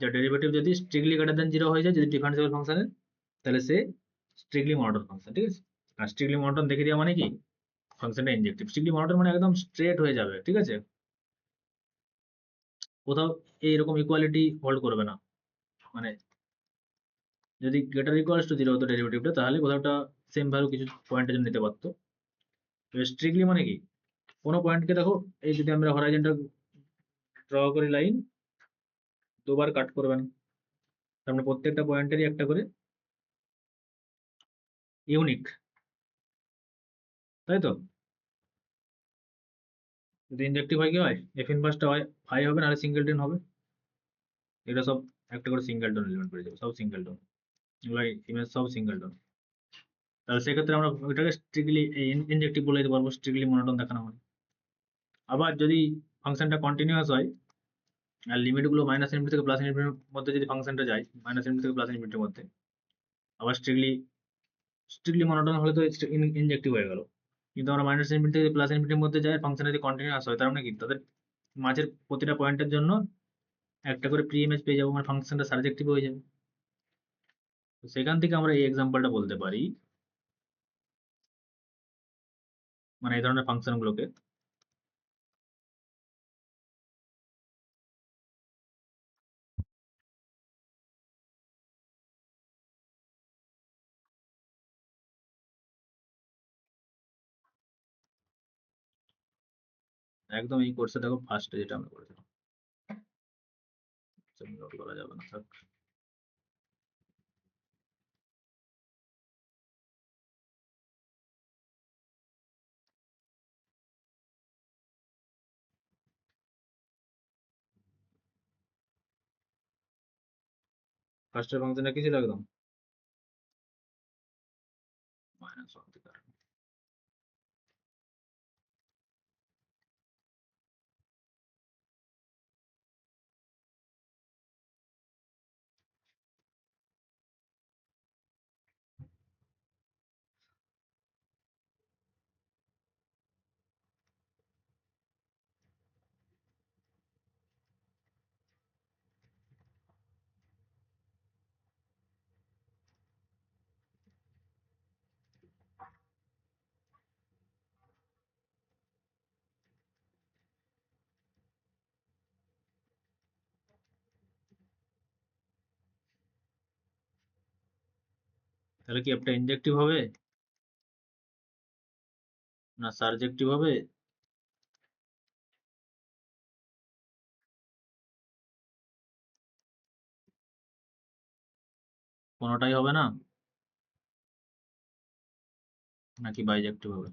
যে ডেরিভেটিভ যদি স্ট্রিক্টলি গ্রেটার দেন 0 হয়ে যায় যদি ডিফারেন্সিয়াল ফাংশনের, তাহলে সে স্ট্রিক্টলি মনোটোন ফাংশন, ঠিক আছে? আর স্ট্রিক্টলি মনোটোন দেখে দেওয়া মানে কি, ফাংশনটা ইনজেক্টিভ। স্ট্রিক্টলি মনোটোন মানে একদম স্ট্রেট হয়ে যাবে, ঠিক আছে? কোথাও এইরকম ইকুয়ালিটি হোল্ড করবে না। মানে যদি গ্রেটার ইকুয়ালস টু 0 হতো ডেরিভেটিভটা, তাহলে কোথাওটা সেম ভ্যালু কিছু পয়েন্টের জন্য নিতে পারতো। স্ট্রিক্টলি মানে কি, কোনো পয়েন্টকে দেখো, এই যদি আমরা হরাইজন্টাল ড্র করি লাইন, দুবার কাট করবে না, তার মানে প্রত্যেকটা পয়েন্টেরই একটা করে ইউনিক, তাই তো? যদি ইনজেক্টিভ হয় কি হয়, এফ ইনভার্সটা হয় হাই হবে, নাহলে সিঙ্গেলটন হবে। এটা সব একটা করে সিঙ্গেলটন এলিমেন্ট পেয়ে যাবে, সব সিঙ্গেলটন, এগুলো ইমেজ সব সিঙ্গেলটন। তাহলে সেক্ষেত্রে আমরা ওইটাকে স্ট্রিক্টলি ইনজেক্টিভ বলে দিতে পারবো, স্ট্রিক্টলি মনোটোন দেখানো হয়। আবার যদি ফাংশনটা কন্টিনিউয়াস হয় আর লিমিটগুলো মাইনাস ইনফিনিটি থেকে প্লাস ইনফিনিটির মধ্যে যদি ফাংশনটা যায়, মাইনাস ইনফিনিটি থেকে প্লাস ইনফিনিটির মধ্যে, আবার স্ট্রিক্টলি মনোটোন হলে তো ইনজেক্টিভ হয়ে গেল। কিন্তু আমরা মাইনাস ইনফিনিটি থেকে প্লাস ইনফিনিটির মধ্যে যাই, ফাংশন যদি কন্টিনিউয়াস হয়, তার মানে কি তাদের মাঝের প্রতিটা পয়েন্টের জন্য একটা করে প্রি ইমেজ পেয়ে যাবো, মানে ফাংশনটা সার্জেক্টিভ হয়ে যাবে। তো সেখান থেকে আমরা এই এক্সাম্পলটা বলতে পারি, মানে এই ধরনের ফাংশন গুলোকে একদম এই কোর্সে দেখো ফার্স্টে যেটা আমরা করেছিলাম, নোট করা যাবে না থাক। ফার্স্টের ফাংশনটা কি ছিল একদম -1 থেকে তাহলে কি একটা ইনজেক্টিভ হবে না সারজেক্টিভ হবে? কোনোটাই হবে না, নাকি বাইজেক্টিভ হবে?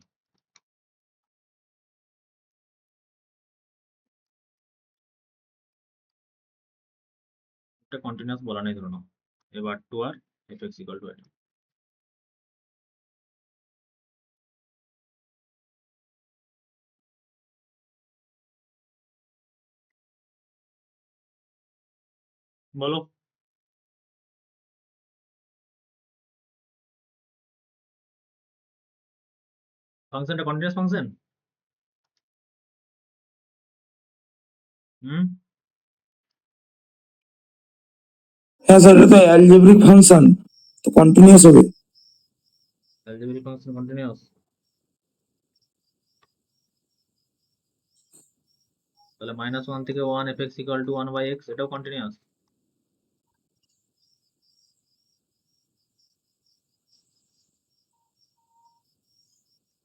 এটা কন্টিনিউয়াস বলা নেই ধরো না, এবার টু আর এফ এক্স ইকুয়াল টু এটা। বলো ফাংশনটা কন্টিনিউয়াস ফাংশন? হুম, হ্যাঁ স্যার, এটা তো অ্যালজেব্রিক ফাংশন, তো কন্টিনিউয়াস হবে। অ্যালজেব্রিক ফাংশন কন্টিনিউয়াস, তাহলে -1 থেকে 1 F x equal two 1/x এটাও কন্টিনিউয়াস।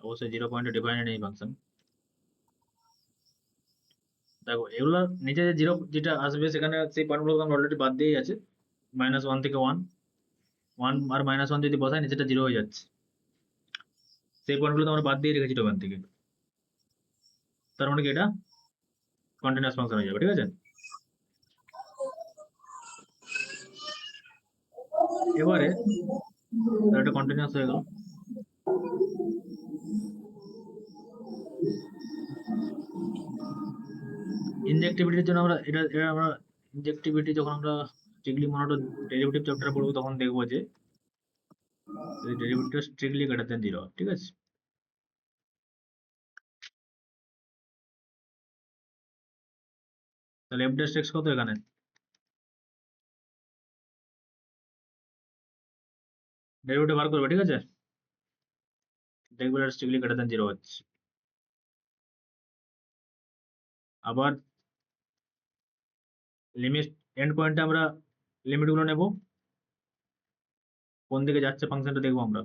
অবশ্যই 0 পয়েন্টে ডিফাইন্ড এই ফাংশন। দেখো এগুলো নিচে যে 0 যেটা আসবে সেখানে সেই পয়েন্টগুলো আমরা অলরেডি বাদ দিয়েই আছে। -1 থেকে 1 আর -1 যদি বসাই নিচেটা 0 হয়ে যাচ্ছে, সেই পয়েন্টগুলো তো আমরা বাদ দিয়ে রেখেছি ওখান থেকে। তার মানে কি এটা কন্টিনিউয়াস ফাংশন হয়ে যাবে, ঠিক আছে? এবারে তাহলে এটা কন্টিনিউয়াস হয়ে গেল। ইনজেক্টিভিটির জন্য আমরা এটা আমরা ইনজেক্টিভিটি যখন আমরা স্ট্রিক্টলি মনোটো ডেরিভেটিভ চ্যাপ্টার পড়বো তখন দেখবো যে যদি ডেরিভেটিভ স্ট্রিক্টলি গ্রেটার দেন 0, ঠিক আছে? তাহলে এফ ড্যাশ এক্স কত এখানে? ডেরিভেটিভ বার করবে, ঠিক আছে? দেখবে এটা স্ট্রিক্টলি গ্রেটার দেন 0 হচ্ছে। আবার লিমিট এন্ড পয়েন্টে আমরা লিমিটগুলো নেব, কোন দিকে যাচ্ছে ফাংশনটা দেখবো আমরা।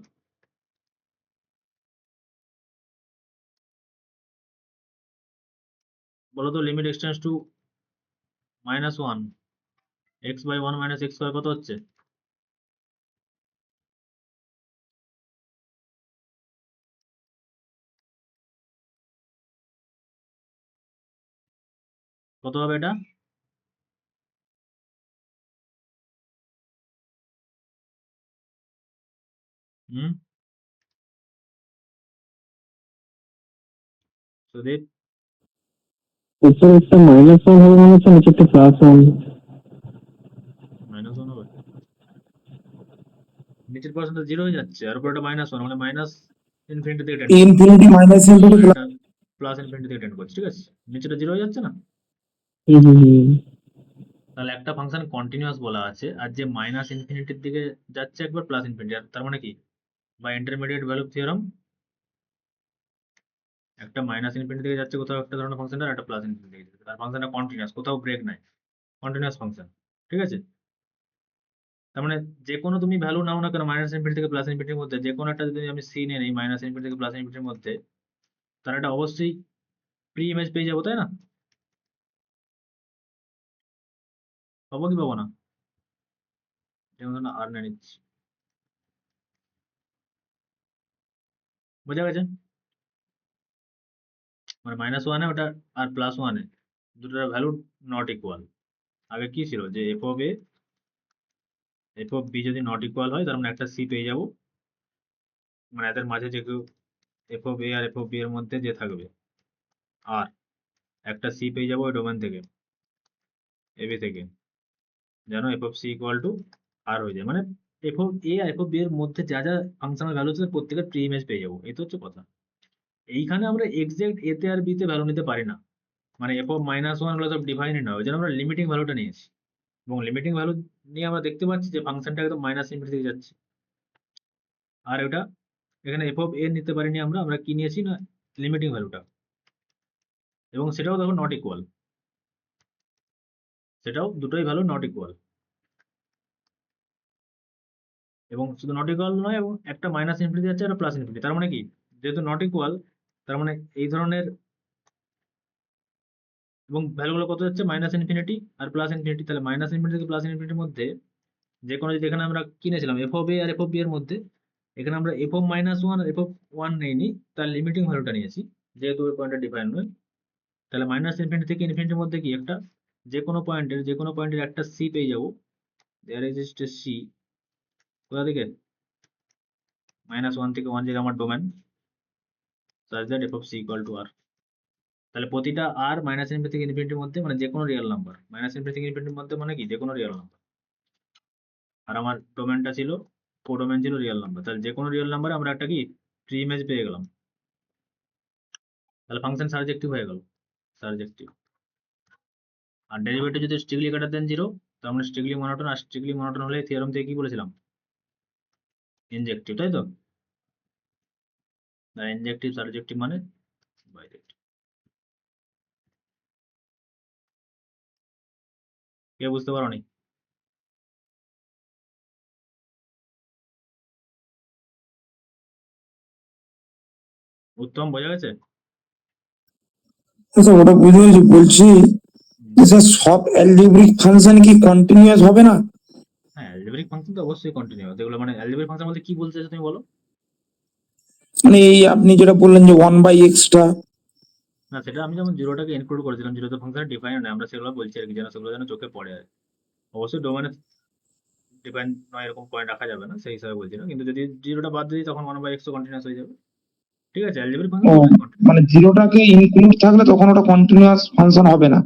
বলো তো limit x tends two -1 x/1 - x² কত হচ্ছে? কত হবে এটা? হুম, সুদীপ উপরে একটা -1 হবে মনে হচ্ছে, নিচে একটা +1। -1 হবে, নিচের পার্সেন্ট 0 হয়ে যাচ্ছে আর উপরে এটা -1 মানে মাইনাস ইনফিনিটি থেকে টেন্ড করছে, ইনফিনিটি মাইনাস ইনফিনিটি আর এটা প্লাস ইনফিনিটি থেকে টেন্ড করছে, ঠিক আছে? নিচেটা 0 হয়ে যাচ্ছে না? হুম হুম হুম। তাহলে একটা ফাংশন কন্টিনিউয়াস বলা আছে আর যে মাইনাস ইনফিনিটির দিকে যাচ্ছে একবার প্লাস ইনফিনিটি, আর তার মানে কি বা ইন্টারমিডিয়েট ভ্যালু থিওরাম, একটা মাইনাস ইনফিনিটি থেকে যাচ্ছে কোথাও একটা ধরনের ফাংশনটা, আর একটা প্লাস ইনফিনিটি থেকে যাচ্ছে, তার ফাংশনটা কন্টিনিউয়াস, কোথাও ব্রেক নাই, কন্টিনিউয়াস ফাংশন, ঠিক আছে? তার মানে যে কোনো তুমি ভ্যালু নাও না কেন মাইনাস ইনফিনিটি থেকে প্লাস ইনফিনিটির মধ্যে, যে কোনো একটা যদি আমি সি নিয়ে নিই মাইনাস ইনফিনিটি থেকে প্লাস ইনফিনিটির মধ্যে, তার এটা অবশ্যই প্রি ইমেজ পেয়ে যাবো, তাই না? পাবো কি পাবো না? যেমন আর না নিচ্ছি, বোঝা গেছে? মানে -1 ওটা আর +1 দুটোর ভ্যালু নট ইকুয়াল। আগে কি ছিল যে এফ অফ বি যদি নট ইকুয়াল হয় তার মানে একটা সি পেয়ে যাবো, মানে এদের মাঝে যে কেউ এফ অফ এ আর এফ অফ বি এর মধ্যে যে থাকবে, আর একটা সি পেয়ে যাবো ওই ডোমেন থেকে, এবি থেকে, যেন F of C equal to R হয়ে যায়। মানে এফ অফ এ আর এফ অফ বি এর মধ্যে যা যা ফাংশনাল ভ্যালু আছে প্রত্যেকের প্রি ইমেজ পেয়ে যাবো, এই তো হচ্ছে কথা। এইখানে আমরা এক্সাক্ট এ তে আর বি তে ভ্যালু নিতে পারি না, মানে এফ অফ -1 গুলো সব ডিফাইনই নয়, ওই জন্য আমরা লিমিটিং ভ্যালুটা নিয়েছি। এবং লিমিটিং ভ্যালু নিয়ে আমরা দেখতে পাচ্ছি যে ফাংশনটা একদম মাইনাস ইনফিনিটি দিকে যাচ্ছে। আর ওটা এখানে এফ অফ এ নিতে পারিনি আমরা, আমরা কি নিয়েছি না লিমিটিং ভ্যালুটা, এবং সেটাও দেখো নট ইকুয়াল, সেটাও দুটোই ভ্যালু নট ইকুয়াল। এবং শুধু নট ইকুয়াল নয়, এবং একটা মাইনাস ইনফিনিটি যাচ্ছে আর প্লাস ইনফিনিটি, তার মানে কি যেহেতু নট ইকুয়াল, তার মানে এই ধরনের, এবং ভ্যালুগুলো কত যাচ্ছে মাইনাস ইনফিনিটি আর প্লাস ইনফিনিটি, তাহলে মাইনাস ইনফিনিটি থেকে প্লাস ইনফিনিটির মধ্যে যে কোনো, যদি এখানে আমরা কিনেছিলাম এফ অফ এ আর এফ অফ বি এর মধ্যে, এখানে আমরা এফ অফ -1 আর এফ অফ 1 নেইনি, তার লিমিটিং ভ্যালুটা নিয়েছি, যেহেতু ওই পয়েন্টটা ডিফাইন নয়। তাহলে মাইনাস ইনফিনিটি থেকে ইনফিনিটির মধ্যে কি একটা যে কোনো পয়েন্টের একটা সি পেয়ে যাবো, দেয়ার এক্সিস্ট এ সি, কোথা থেকে -1 থেকে 1 যেটা আমার domain, such that f of c equal to r। তাহলে প্রতিটা আর মাইনাস ইনফিনিটি থেকে ইনফিনিটির মধ্যে, মানে যে কোনো রিয়েল নাম্বার, মাইনাস ইনফিনিটি থেকে ইনফিনিটির মধ্যে মানে কি যে কোনো রিয়েল নাম্বার, আর আমার ডোমেনটা ছিল কোডোমেন ছিল রিয়েল নাম্বার, তাহলে যে কোনো রিয়েল নাম্বারে আমরা একটা কি প্রি ইমেজ পেয়ে গেলাম, তাহলে ফাংশন সারজেক্টিভ হয়ে গেল, সারজেক্টিভ। আর ডেরিভেটিভ যদি স্ট্রিক্টলি গ্রেটার দেন 0, তার মানে স্ট্রিক্টলি মনোটোন, আর স্ট্রিক্টলি মনোটোন হলে থিওরেম থেকে কি বলেছিলাম ইনজেক্টিভ, তাই তো? ইনজেক্টিভ সারজেক্টিভ মানে বাইজেক্টিভ। কে বুঝতে পারো নি? উত্তম, বোঝা গেছে? আচ্ছা ওটা বুঝে গেছি, বলছি যে স্যার সব অ্যালজেব্রিক ফাংশন কি কন্টিনিউয়াস হবে না? হ্যাঁ, অ্যালজেব্রিক ফাংশন তো অবশ্যই কন্টিনিউ, যেগুলো মানে অ্যালজেব্রিক ফাংশন বলতে কি বলতে চাইছো তুমি বলো? মানে এই আপনি যেটা বললেন যে 1/x না, সেটা আমি যেমন জিরোটাকে ইনক্লুড করেছিলাম, জিরোতে ফাংশন ডিফাইন নয়, আমরা সেগুলো বলছি আর কি, যেন সেগুলো যেন চোখে পড়ে আর কি। অবশ্যই ডোমেনে ডিফাইন নয় এরকম পয়েন্ট রাখা যাবে না, সেই হিসাবে বলছি না, কিন্তু যদি জিরোটা বাদ দিই তখন 1/x তো কন্টিনিউয়াস হয়ে যাবে। ঠিক আছে, অ্যালজেব্রিক ফাংশন ও টোটালি কন্টিনিউয়াস। মানে জিরোটাকে ইনক্লুড থাকলে তখন ওটা কন্টিনিউয়াস ফাংশন হবে না?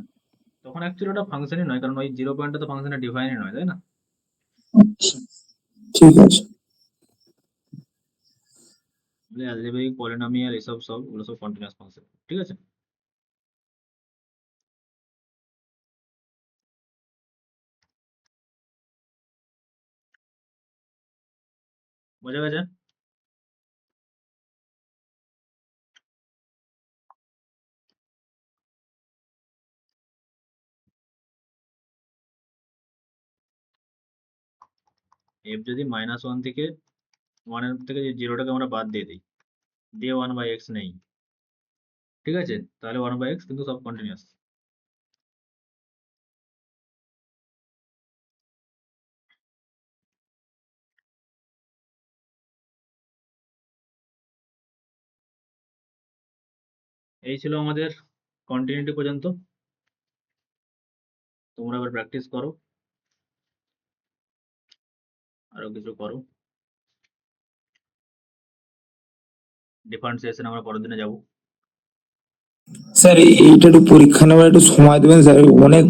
তখন অ্যাকচুয়ালি ওটা ফাংশনই নয়, কারণ ওই 0 পয়েন্টটা তো ফাংশনের ডিফাইনই নয়, তাই না? আচ্ছা ঠিক আছে। অ্যালজেব্রিক পলিনোমিয়াল এসব সব ওগুলো সব কন্টিনিউয়াস ফাংশন, ঠিক আছে? বোঝা গেছে? এফ যদি -1 থেকে 1 এর থেকে জিরোটাকে আমরা বাদ দিয়ে দিই, দিয়ে 1/x নেই, ঠিক আছে, তাহলে 1/x কিন্তু সব কন্টিনিউয়াস। এই ছিল আমাদের কন্টিনিউটি পর্যন্ত। তোমরা আবার প্র্যাকটিস করো, আরো কিছু করো। ডিফারেন্সিয়েশন আমরা পরের দিনে যাবো। স্যার এইটা একটু পরীক্ষা নেওয়ার একটু সময় দেবেন স্যার, অনেক